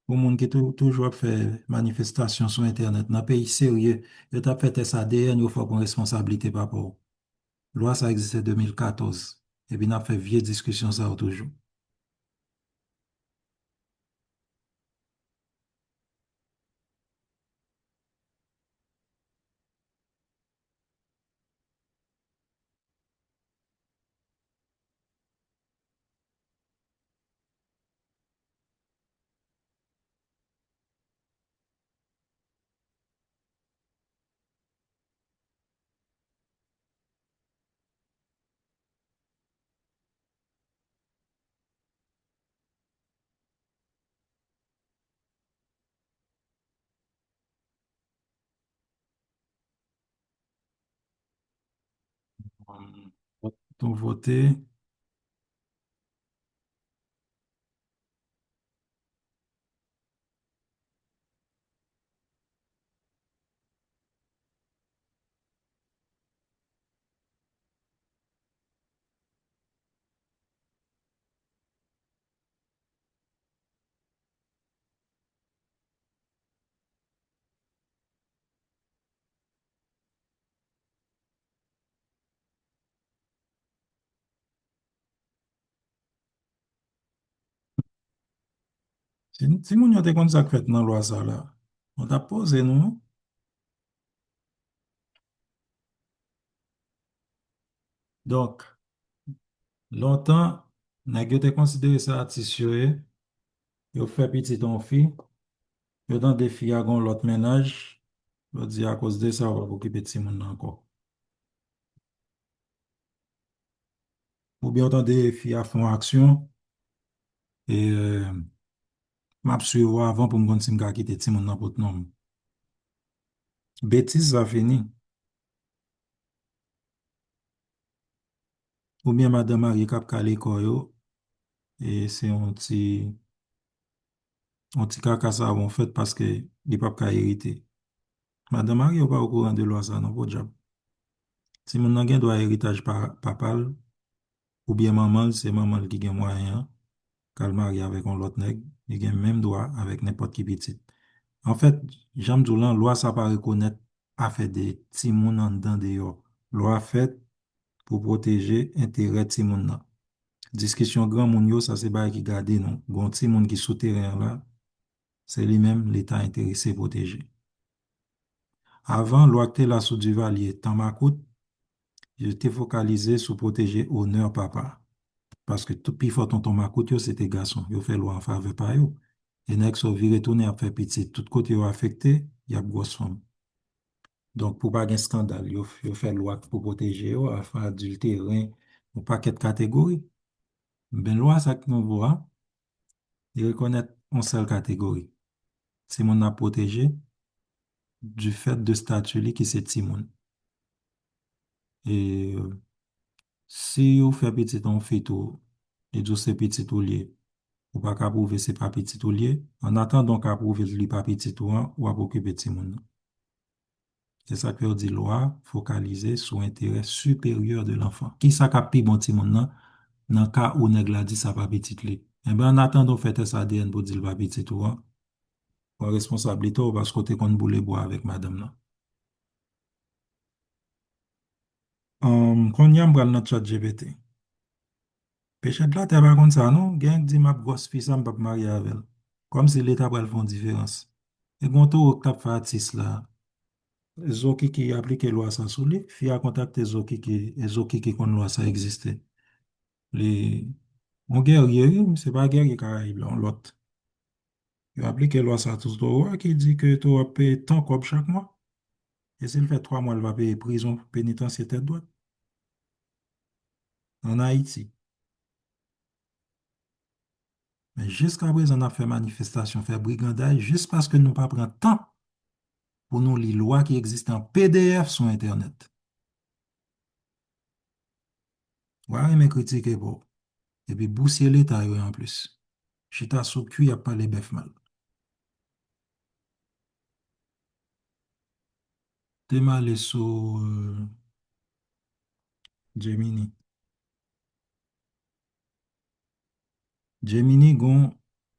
Pour monde qui toujours fait manifestation sur Internet, dans un pays sérieux, il a fait test ADN, il faut prendre responsabilité par rapport. Loi ça existe en 2014. Et puis, il a fait vieille discussion ça toujours. Donc, voter. Si moun yo te kon sa fait dans loi ça là, on t'a posé nous. Donc, longtemps, nèg yo te considéré ça artiste yo fait petit ton fille, yo dans des filles à gon l'autre ménage, yo dit à cause de ça, on va occuper de si moun nan encore. Ou bien autant des filles à fond action, et m'a suivre avant pour me connaître si m'ka quitter ti moun nan pot nom. Bêtise ça fini. Ou bien madame Marie kap kale koyo, et c'est un petit caca ça on fait parce que les pas ka hériter. Madame Marie n'est pas au courant de loi ça, non, pour diable. Si mon nan gen doit héritage par papal, ou bien maman, c'est maman qui gen moyen, qu'elle marie avec un autre nègre, il gen même droit avec n'importe qui petit. En fait, j'aime dire la loi ça pas reconnaître a fait des petits moun en dedans dehors. Loi fait pour protéger intérêt petit moun nan. Discussion grand moun yo, ça c'est pas qui garder non. Gon petit moun qui souterrain là, c'est lui-même l'État intéressé protéger. Avant, loi que la sous Duvalier, dans ma coûte, j'étais focalisé sur protéger honneur papa. Parce que tout plus fort tonton Makout, yo, c'était garçon. Yo fait loi en faveur par yo. Et nèg so vi retourner à faire petit. Tout côté yo affecté, il y a grosse femme. Donc, pour pas un scandale, yo fait loi pour protéger yo, afin adultérer, ou paquet de catégories. Ben, loi, ça que nous voit, il reconnaît une seule catégorie. C'est mon a protégé du fait de statut li qui c'est Timon. Et si yo fait petit on fait tout, et dit c'est petit ou lié, ou pas qu'à prouver c'est pas petit ou lié, en attendant qu'à prouver li pas petit ou an, ou à occuper Timon. C'est ça que dit loi, focaliser sur l'intérêt supérieur de l'enfant. Qui ça qu'a pi bon Timon nan, dans le cas où nèg la dit ça pas petit li. Eh ben, en attendant fait test ADN pour dire pas petit ou an, ou responsabilité ou parce que t'es qu'on boule bois avec madame là. Quand y a m'bral dans chat GPT. Péché de là, t'es pas comme ça, non? Gang dit ma grosse fille, ça m'pa marier avec elle. Comme si l'État pral font différence. Et quand tu tap fait artiste là, Zoki qui applique loi ça sous lui, fi a contacté Zoki qui kon loi ça existait. Les, mon guerrier, c'est pas guerrier Caraïbe, là, on l'autre. Il applique loi ça tout droit qui dit que tu vas payer tant comme chaque mois. Et s'il fait 3 mois, il va payer prison pénitentiaire tête droite. En Haïti. Mais jusqu'à présent, on a fait manifestation, fait brigandage, juste parce que nous pas pris temps pour nous les lois qui existent en PDF sur Internet. Ouais, mais critiquer bon. Et puis bousser l'État yo, en plus. Chita sous cuit, a pas les bœufs mal. T'es mal sur Gemini. Gemini, gon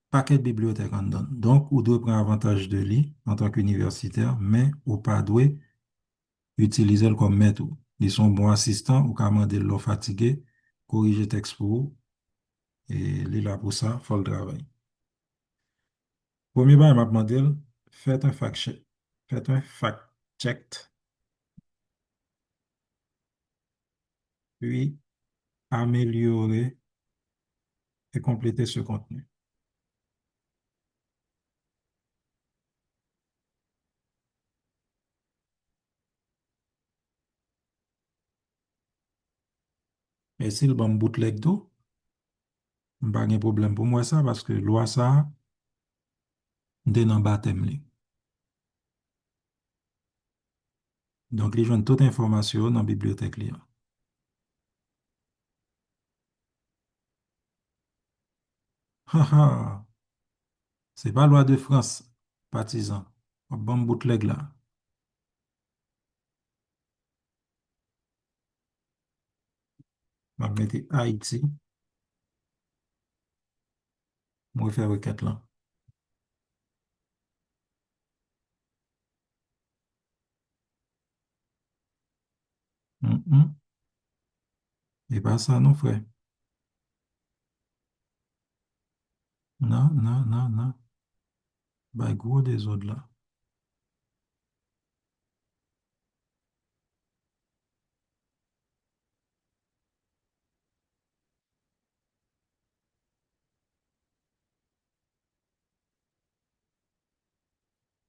paquet de bibliothèques en dedans. Donc, ou doit prendre avantage de lui en tant qu'universitaire, mais ou pas doué utiliser le comme maître. Ils sont bons assistants ou qu'à demander l'eau fatigué, corriger texte pour vous. Et il est là pour ça, faut le travail. Premier bail, m'a demandé, faites un fact check. Faites un fact check, puis améliorez et complétez ce contenu. Et si le bon bootleg tout, pas de problème pour moi ça, parce que loi ça, dès dans baptême li. Donc, les gens toute information dans la bibliothèque li. Ha ha, c'est pas loi de France, partisan. Bon bootleg là. Je vais mettre Haïti, je vais faire requête là. Mhm. Et pas ça non, frère. Non, non, non, non. Bah, gros des autres là.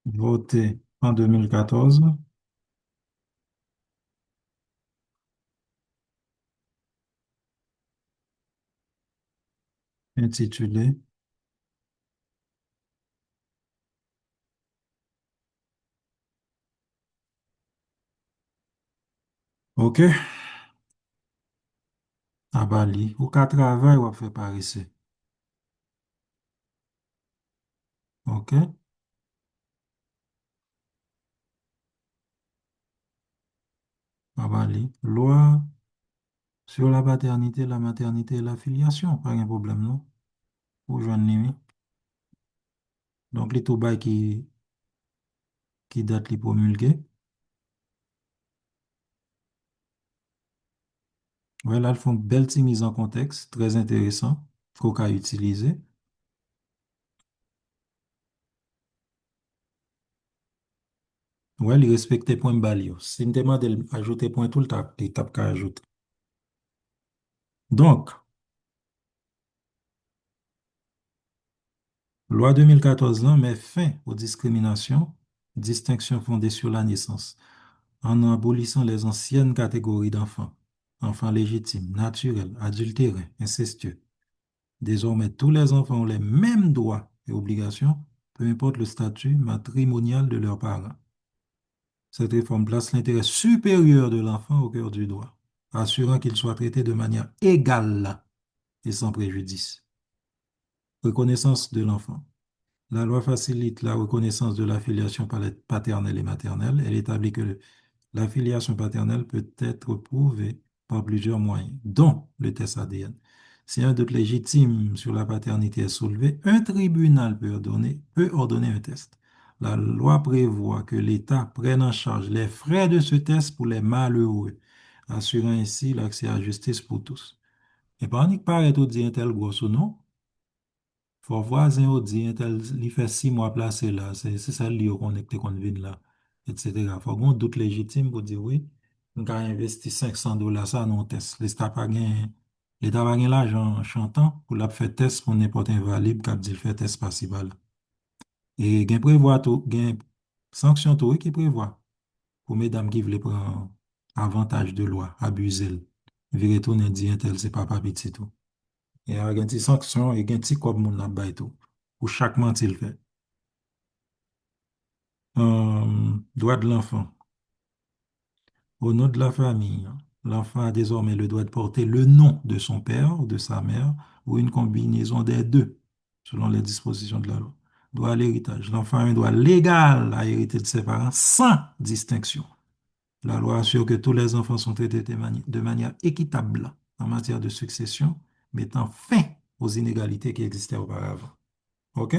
Voté en 2014, intitulé. OK, à Bali. Ou qu'à travail, ou à faire par ici. OK, à Bali. Loi sur la paternité, la maternité et la filiation. Pas de problème, non? Ou jeune limite. Donc, les tout bail qui date les promulgués. Ouais, là, ils font une belle petite mise en contexte, très intéressant, qu'on a utilisé. Ouais, il respecte point balio. Si me demande d'ajouter point tout le temps, il tape qu'à ajouter. Donc, loi 2014 là met fin aux discriminations, distinctions fondées sur la naissance, en abolissant les anciennes catégories d'enfants, enfants légitimes, naturels, adultérins, incestueux. Désormais, tous les enfants ont les mêmes droits et obligations, peu importe le statut matrimonial de leurs parents. Cette réforme place l'intérêt supérieur de l'enfant au cœur du droit, assurant qu'il soit traité de manière égale et sans préjudice. Reconnaissance de l'enfant. La loi facilite la reconnaissance de la filiation paternelle et maternelle. Elle établit que la filiation paternelle peut être prouvée par plusieurs moyens, dont le test ADN. Si un doute légitime sur la paternité est soulevé, un tribunal peut ordonner un test. La loi prévoit que l'État prenne en charge les frais de ce test pour les malheureux, assurant ainsi l'accès à la justice pour tous. Et pas on paraît tout dire un tel gros ou non, faut voisin au dit, un tel, il fait 6 mois placé là, c'est ça lui au connecté qu'on vient là, etc. Faut qu'on doute légitime pour dire oui, on a investi $500 ça dans un test. L'État pas gain l'argent chantant pour la faire test pour n'importe invalide qui a dit le fait test pas si mal. Et gain prévoit tout, gain sanction tout oui, qui prévoit pour mesdames qui veulent prendre avantage de loi, abuser, virer tourner dire un tel c'est pas petit tout. Et il y a une sanction et un petit comme mon n'a pas tout. Pour chaque menti il fait. Droit de l'enfant. Au nom de la famille, l'enfant a désormais le droit de porter le nom de son père ou de sa mère ou une combinaison des deux, selon les dispositions de la loi. Droit à l'héritage. L'enfant a un droit légal à hériter de ses parents sans distinction. La loi assure que tous les enfants sont traités de manière équitable en matière de succession, mettant fin aux inégalités qui existaient auparavant. OK?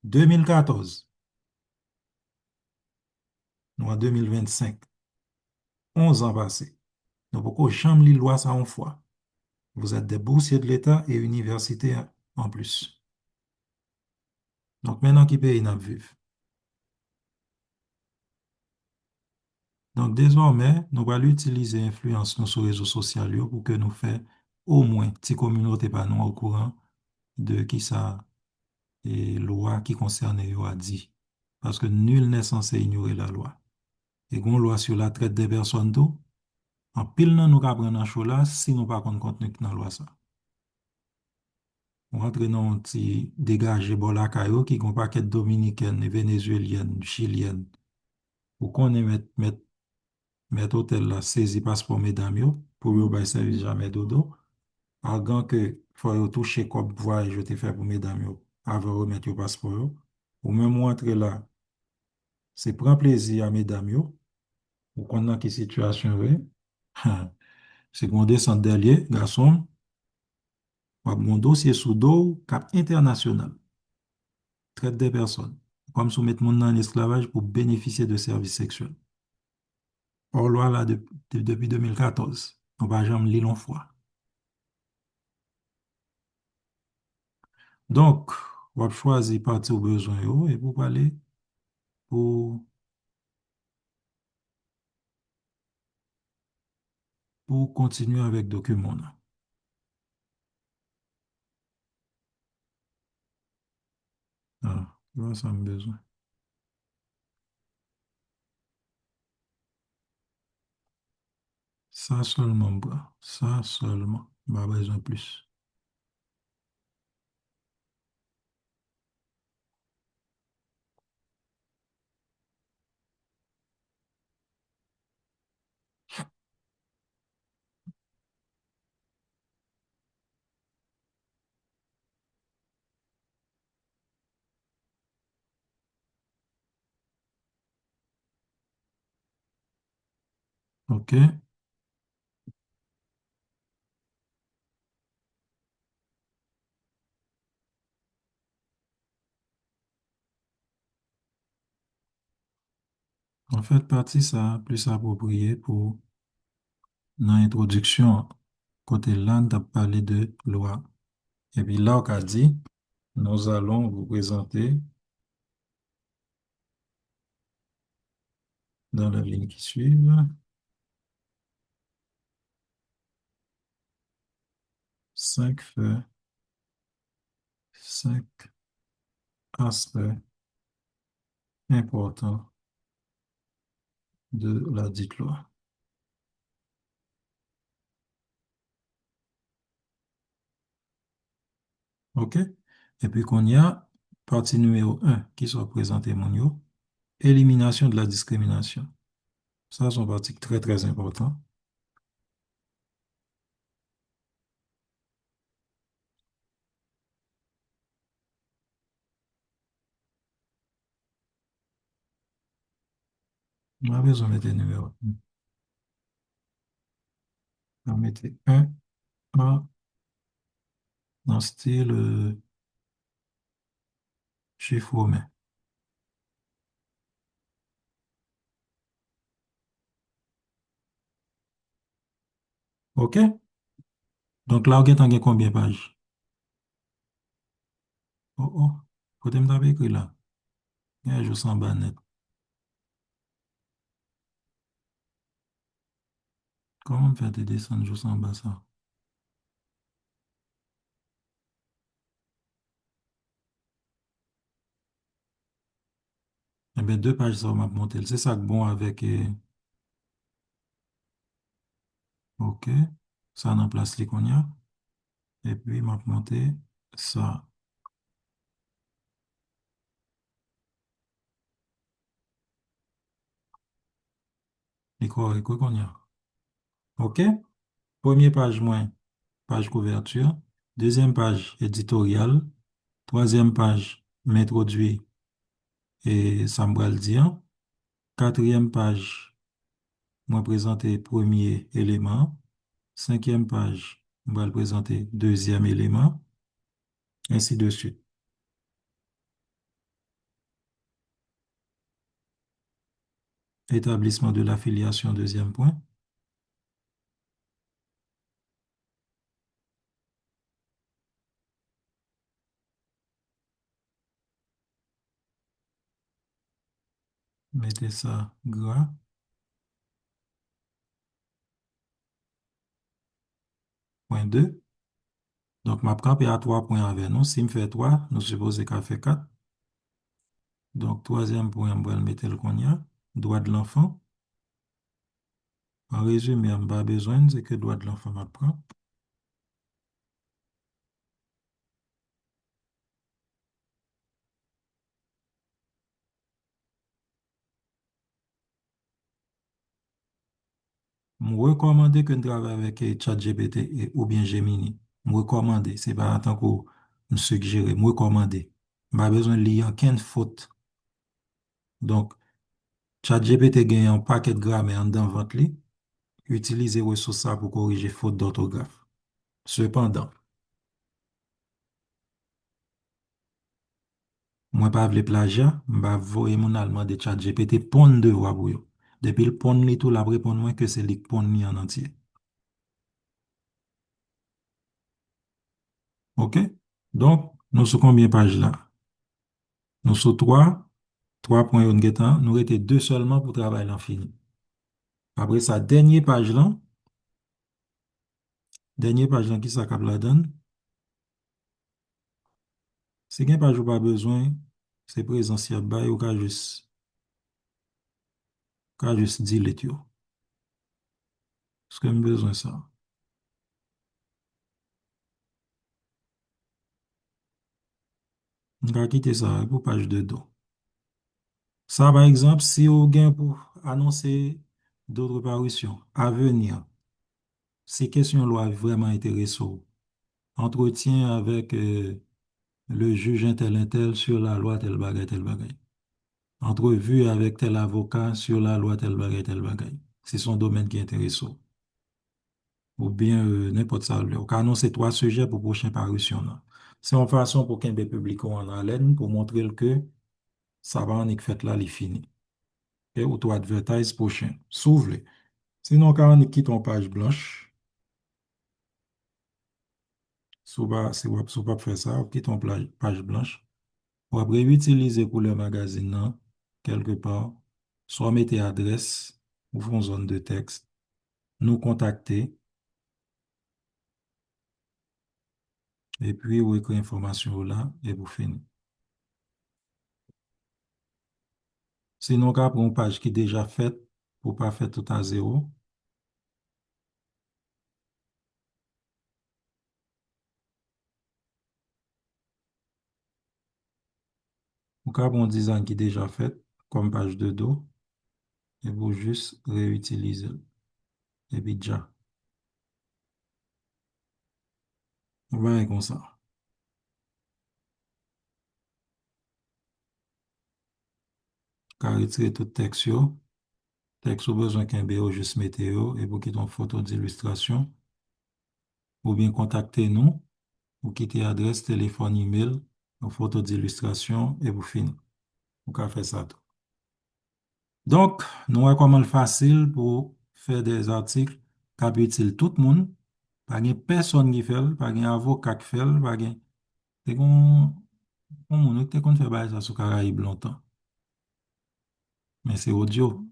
2014, nous en 2025, 11 ans passés. Donc, pourquoi jamais les lois ça en fois? Vous êtes des boursiers de l'État et université en plus. Donc, maintenant, qui paye n'a vivre. Donc, désormais, nous allons utiliser l'influence sur les réseaux sociaux pour que nous fassions au moins, si communauté pas nous au courant de qui ça et loi qui concerne yo a dit. Parce que nul n'est censé ignorer la loi. Et une loi sur la traite des personnes, tout, en pile, nan nous avons prendre en chaud là si nous pas qu'on contenu dans la loi ça. On rentre dans un petit dégagé bon la caillou qui ont paquet dominicaine, vénézuélienne, chilienne. Ou qu'on est mettre hôtel là, saisi passeport mesdames yo, pour yo bay service jamais dodo. Avant que faut yo toucher comme voyage je te fait pour mesdames yo, avant remettre yo passeport yo. Ou même rentrer là, c'est prendre plaisir à mesdames yo, ou qu'on a qui situation ouais. C'est qu'on descend derrière, garçon, ou mon dossier sous dos, cap international. Traite des personnes, comme soumettre mon en esclavage pour bénéficier de services sexuels. Hors loi là depuis 2014. On va jamais lire fois. Donc, on va choisir partir au besoin yo, et pour parler, pour, pour continuer avec document là. Ah, là, ça me besoin. Ça seulement, bras. Ça seulement. Pas besoin plus. OK? En fait, partie ça plus approprié pour l'introduction. Côté là, on a parlé de loi. Et puis là, on a dit, nous allons vous présenter dans la ligne qui suivent. 5 faits, 5 aspects importants de la dite loi. OK? Et puis qu'on y a partie numéro un qui soit présentée, mon yo, élimination de la discrimination. Ça, c'est une partie très, très importante. On a besoin de mettre numéro 1. On va mettre 1 A dans style chiffre romain. OK? Donc là, on a combien de pages? Oh, oh. Côté me taper écrit là. Je sens bas net. Comment me faire te descendre, je sens bas ça? Eh bien, deux pages, ça m'a monté. C'est ça que bon avec. OK. Ça en place les qu'on y a. Et puis, m'a monté ça. Les quoi qu'on y a. OK? Première page, moins, page couverture. Deuxième page, éditorial. Troisième page, m'introduit et ça me va le dire. Quatrième page, moi présenter premier élément. Cinquième page, on va le présenter deuxième élément, ainsi de suite. Établissement de l'affiliation, deuxième point. Mettez ça gras. Point 2. Donc, ma campe est à 3 points avec nous. Si me fait 3, nous supposons qu'elle fait 4. Donc, troisième point, on va le mettre le qu'on y a. Droit de l'enfant. En résumé, on n'a pas besoin, c'est que droit de l'enfant m'apprend. Je recommande que je travaille avec ChatGPT ou bien Gemini. Je recommande. Ce n'est pas en tant que me suggérer. Je recommande. Je n'ai pas besoin de lire aucune faute. Donc, ChatGPT gagne un paquet de grammaire dans votre lit. Utilisez ressources ça pour corriger faute d'orthographe. Cependant, moi pas les plagiat, je vais mon allemand de ChatGPT pour devoir pour yo. Depuis le pon li tout la répondre moi que c'est lui qui pon li en entier. OK? Donc, nous sommes combien de pages là? Nous sommes trois points on guetan, nous étions deux seulement pour travailler l'infini. Après ça, dernier page là qui ça cap la donne? C'est qu'un page ou pas besoin, c'est présentiel bail ou ka juste delete yo. Parce que j'ai besoin de ça. On va quitter ça pour page de dos. Ça, par exemple, si vous gain pour annoncer d'autres parutions à venir, ces questions-là vraiment intéressant. Entretien avec le juge un tel sur la loi tel bagay, tel bagay. Entrevue avec tel avocat sur la loi tel bagay, tel bagay. C'est son domaine qui est intéressant. Ou bien n'importe ça. On peut annoncer trois sujets pour prochaine parution, là. C'est une façon pour qu'un public en haleine pour montrer que ça va en être fait là, il finit. Et ou to advertise prochain. S'ouvre. Sinon, quand on quitte en page blanche, si vous pas faire ça, on quitte en page blanche. Ou après utiliser pour le magazine, là, quelque part. soit mettez adresse, ou font zone de texte, nous contacter, et puis vous écrivez information là, et vous finissez. Sinon, quand pour une page qui est déjà faite, pour pas faire tout à zéro, ou quand pour un design qui est déjà fait, comme page de dos, et vous juste réutiliser. Et puis déjà, on va aller comme ça. Quand retirer tout texte, texte au besoin qu'un BO juste météo, et vous quittez une photo d'illustration, ou bien contactez-nous, vous quittez adresse, téléphone, email, une photo d'illustration, et vous finissez. Vous pouvez faire ça tout. Donc, nous voyons comment le facile pour faire des articles qui utilisent tout le monde. Pas de personne qui fait, pas de avocat qui fait, pas de... C'est qu'on on fait ça sur Caraïbes longtemps. Mais c'est audio.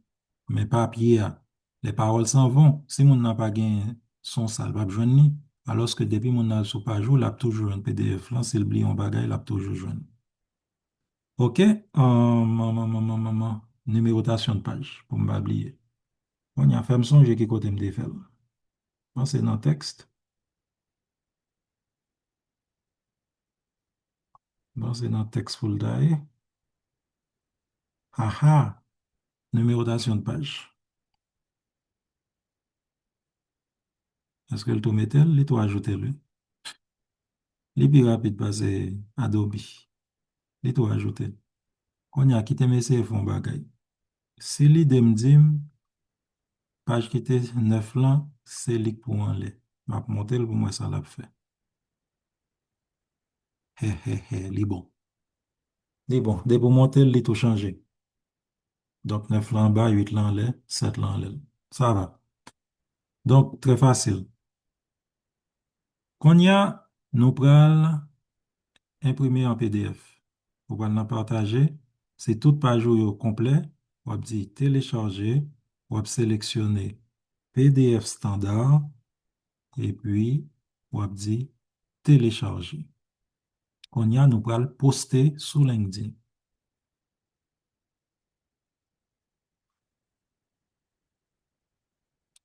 Mais papier, les paroles s'en vont. Si on n'a pas gagné son sale, pas besoin ni. Alors que depuis mon a sur page, il a toujours un PDF là, s'il oublie un bagage, il a toujours joint. OK? Numérotation de page, pour ne pas oublier. On y a fait me songer qui côté me défait. C'est dans le texte. Bon, c'est dans le texte full day. Ah ah, numérotation de page. Est-ce que le tout mettait, le tout ajouter lui? Les plus rapide parce que Adobe. Les tout ajouter. Qu'on y a quitté mes font bagay. Si l'idée me dit, page qui était 9 là, c'est lik pour en lait. M'a monter pour moi ça l'a fait. Hé hé hé, li bon. Li bon, dès pour monter, li tout changé. Donc 9 là en bas, 8 là en lait, 7 là en lait. Ça va. Donc très facile. Qu'on y a, nous prenons imprimer en PDF. Vous pouvez le partager. C'est toute page au complet. Vous dit télécharger. Vous sélectionner PDF standard. Et puis, vous dit télécharger. On y a, nous pouvons le poster sur LinkedIn.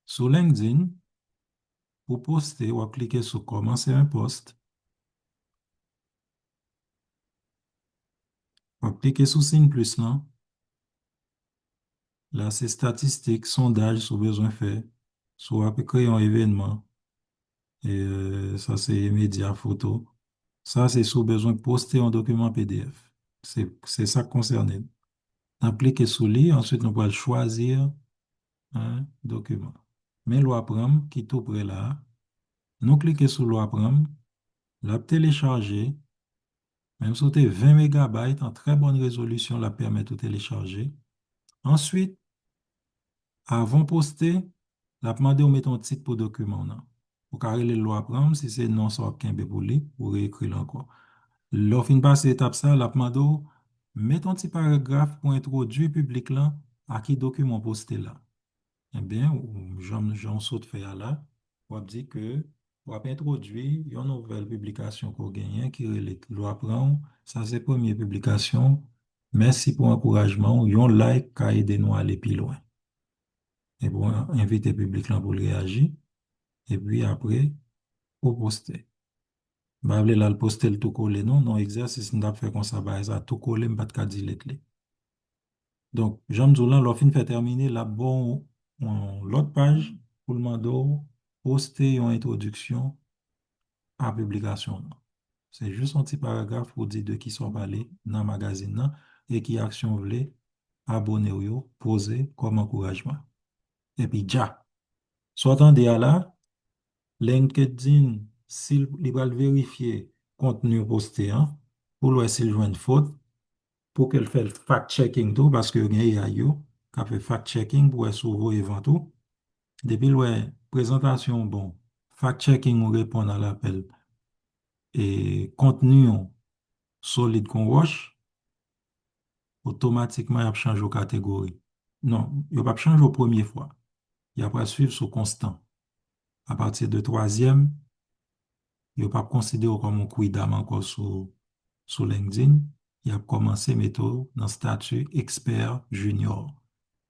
Sur LinkedIn, pour poster, vous cliquez sur commencer un post. Vous cliquez sur signe plus là. Là, c'est statistiques, sondage sur besoin fait. Soit créer un événement. Et ça, c'est média photo. Ça, c'est sous besoin de poster un document PDF. C'est ça concerné. Appliquer sur lui, ensuite, nous allons choisir un document. Mais loi prom, qui est tout près là, nous cliquons sur loi prom, la télécharger, même si c'est 20 mégabytes en très bonne résolution, la permet de télécharger. Ensuite, avant de poster, la demander de mettre un titre pour document. Pour carrer les lois prendre, si c'est non, ça va pour lui, pour réécrire encore. L'offre une passe étape ça, la demande mettre un petit paragraphe pour introduire le public là à qui document posté là. Eh bien, j'en saute faire là, on va dire que on va introduire une nouvelle publication qu'on gagne qui est loi prendre, ça c'est première publication. Merci pour l'encouragement, un like qui aide nous à aller plus loin. Et pour inviter le public là pour réagir. Et puis après, pour poster. Bah, là, le poster le tout collé, non, non, exercice, n'a fait comme ça, bah, ça tout collé, m'pas de dire les. Donc, Jean Zolan, l'offre fait terminer la bon, l'autre page, pour le mando, poster une introduction à la publication, non. C'est juste un petit paragraphe pour dire de qui sont parlés dans le magazine, non, et qui action voulait abonner ou poser comme encouragement. Et puis, déjà, soit attendez à là, LinkedIn, s'il va vérifier contenu posté, hein, pour voir s'il joue une faute, pour qu'elle fasse le fact-checking tout, parce que il y a qui a fait fact-checking pour être sauvé avant tout. Depuis la présentation, bon, fact-checking, on répond à l'appel et contenu solide qu'on wash, automatiquement, il change de catégorie. Non, il va pas changer au premier fois. Il va suivre ce constant. À partir de troisième, il va pas considérer comme un quidam encore sur LinkedIn. Il a commencé méthode dans le statut expert junior.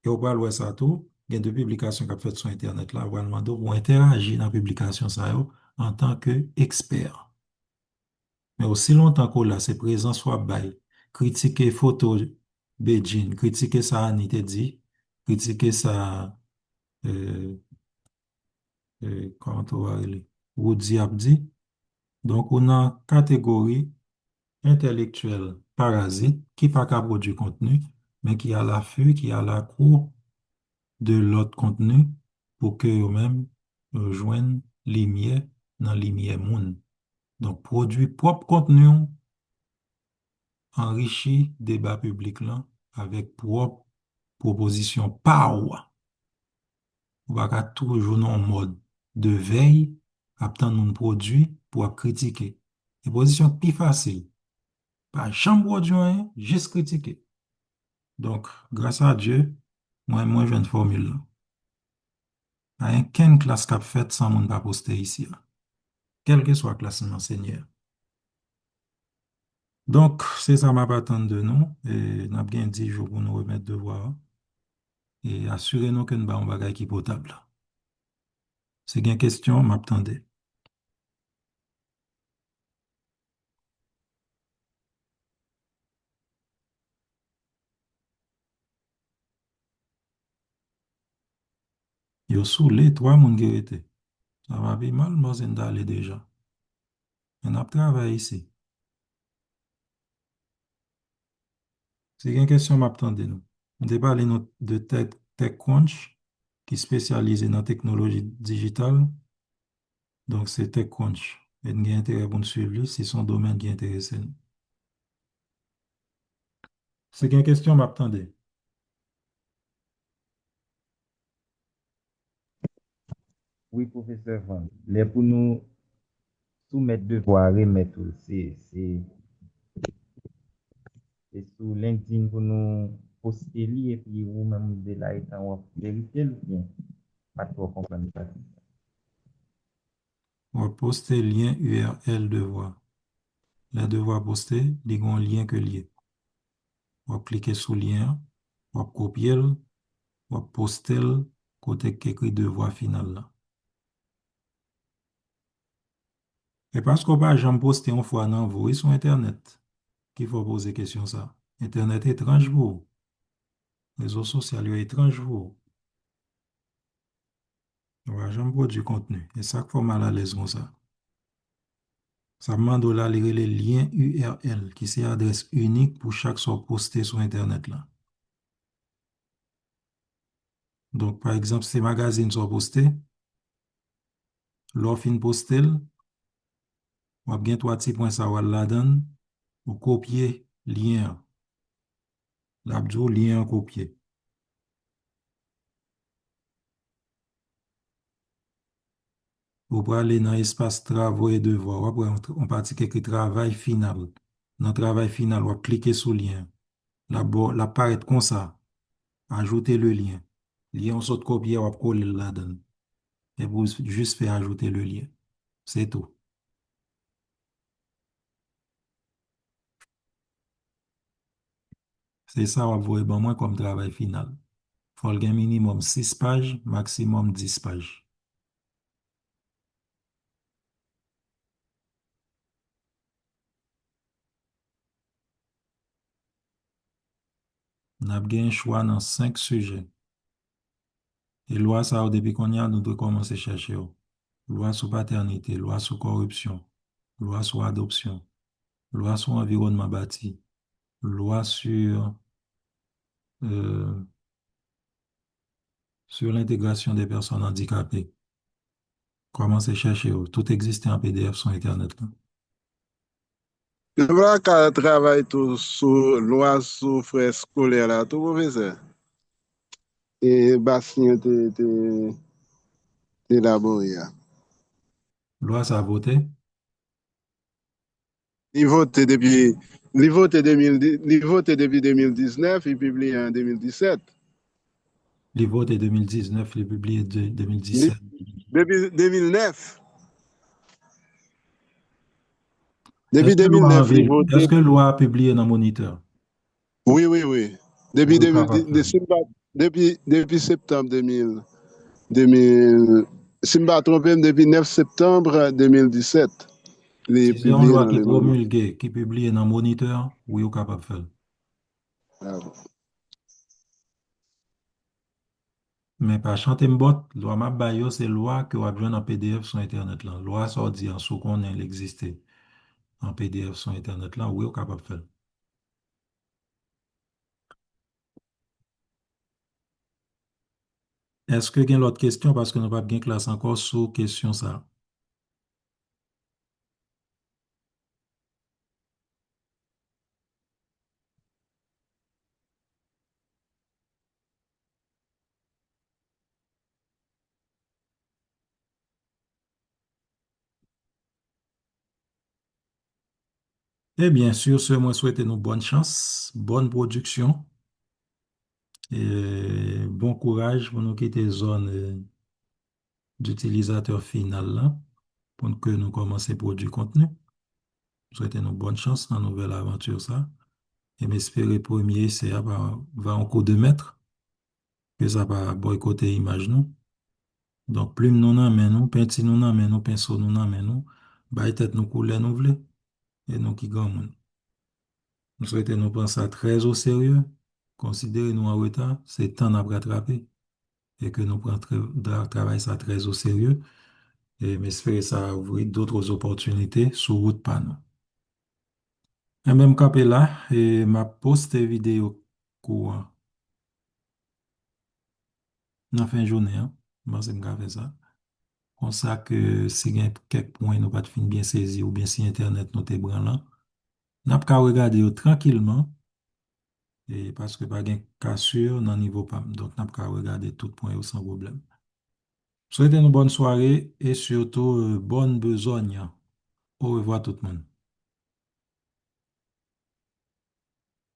Et on parle de ça tout. Il y a deux publications qu'on a faites sur Internet là. On va demander pour interagir dans la publication ça yo, en tant qu'expert. Mais aussi longtemps qu'on l'a, c'est présent soit bail. Critiquer photo Beijing, critiquer ça Anité dit, critiquer ça, euh, comment on va dire, Woody Abdi. Donc, on a catégorie intellectuelle parasite qui pas qu'à produire contenu, mais qui a l'affût, qui a la cour de l'autre contenu pour que eux-mêmes joignent lumière dans lumière monde. Donc, produit propre contenu enrichi débat public là avec propre proposition power. On va pas toujours dans un mode de veille, attendre un produit pour critiquer. Et position plus facile. Pas chambre produit, rien, juste critiquer. Donc, grâce à Dieu, moi, j'ai une formule là. Il n'y a aucune classe qu'a fait sans monde pas poster ici, là. Quelle que soit la classe enseignant. Donc, c'est ça ma patente de nous. Et nous avons bien 10 jours pour nous remettre devoir. Et assurez-nous que nous avons un bagage qui est potable. C'est une question, m'attendez. Yo saoulé, trois moun qui étaient. Ça va bien mal, moi, c'est d'aller déjà. On a travaillé ici. C'est une question, m'attendez nous. On a parlé de TechCrunch, qui est spécialisé dans la technologie digitale. Donc, c'est TechCrunch. Et nous avons intérêt pour nous suivre, lui, c'est son domaine qui intéresse nous. C'est une question, m'attendez. Oui, professeur Van. Les pour nous soumettre devoir, remettre, c'est sur LinkedIn pour nous poster li, et puis vous-même de là étant vérifier ou bien pas trop comprendre ça. On va poster lien URL devoir. Les devoirs postés, ils ont un lien que lié. On va cliquer sur le lien, on va copier, on va poster le côté qui écrit devoir final là. Et parce qu'on va jamais poster une fois dans vous sur Internet, qu'il faut poser question ça. Internet est étrange vous. Réseaux sociaux est étrange vous. On va jamais produire du contenu. Et ça, faut mal à l'aise comme ça. Ça demande là de lire les liens URL, qui c'est adresse unique pour chaque soit posté sur Internet là. Donc, par exemple, ces magazines sont postés, l'offre in postel, ou bien trois petits points ça va la donne, ou copier lien, l'abdou lien copier. Vous pouvez aller dans l'espace travaux et devoirs. Après, on partit écrit travail final. Dans le travail final, on va cliquer sur le lien. Là-bas, l'apparaît comme ça. Ajouter le lien. Lien, on saute copier, on va coller là-dedans. Et vous juste faire ajouter le lien. C'est tout. C'est ça, on va voir ben, moi comme travail final. Il faut le minimum 6 pages, maximum 10 pages. On a bien un choix dans 5 sujets. Et loi, ça, depuis qu'on y a, nous devons commencer à chercher. Loi sur paternité, loi sur corruption, loi sur adoption, loi sur environnement bâti, loi euh, sur l'intégration des personnes handicapées. Commencez à chercher. Tout existe en PDF sur Internet, là. Je vois qu'elle travaille tout sur loi sur frais scolaires là, tout professeur. Et Bastien élaboré. Loi, ça a voté. Il vote depuis, il vote depuis 2019, il publie en 2017. Les votes de 2019, les publiés de Li- 2017. Depuis 2009. Est-ce Depuis que loi 2009, il est-ce votait. que loi a publié dans Moniteur? Oui, oui, oui. Depuis, Oui, 2010 capable de faire. depuis septembre 2000, 2000, si je ne me trompe pas, depuis 9 septembre 2017, il est Si c'est une publié loi dans qui le Moniteur. promulguée, qui est publiée dans Moniteur, oui, ou capable de faire. Ah bon. Mais par chanter mbot, loi map bayo, c'est loi que vous avez en PDF sur Internet là. Loi sortie en sous qu'on elle existait en PDF sur Internet là, oui, ou capable de faire. Est-ce que vous avez l'autre question parce que nous n'avons pas bien classe encore sur question ça? Et bien sûr, ce, moi souhaiter nous bonne chance, bonne production et bon courage pour nous quitter zone d'utilisateur final là, pour que nous commencions à produire contenu. Souhaiter nous bonne chance dans la nouvelle aventure ça. Et m'espérer premier, c'est va en cours de maître, que ça va boycotter image nous. Donc, plume nous nan men nous, penti nous nan men nous, pinceau nous nan men nous, bay tête nous couleur nous vle, et nous qui grand moun. Nous souhaitons nous prendre ça très au sérieux, considérer nous en retard, c'est temps à rattraper, et que nous prenons travail ça très au sérieux, et m'espérer ça ouvrir d'autres opportunités sur route par nous. Et même capé là, et m'a posté vidéo courant, dans fin de journée, hein, moi c'est m'ka fait ça. Comme ça que si il y a quelques points nous pas fin bien saisi ou bien si Internet nous te branlant, n'a pas qu'à regarder yo tranquillement et parce que pas gain cassure dans niveau PAM. Donc n'a pas qu'à regarder tout point yo sans problème. Souhaitez une bonne soirée et surtout bonne besogne. Au revoir tout le monde.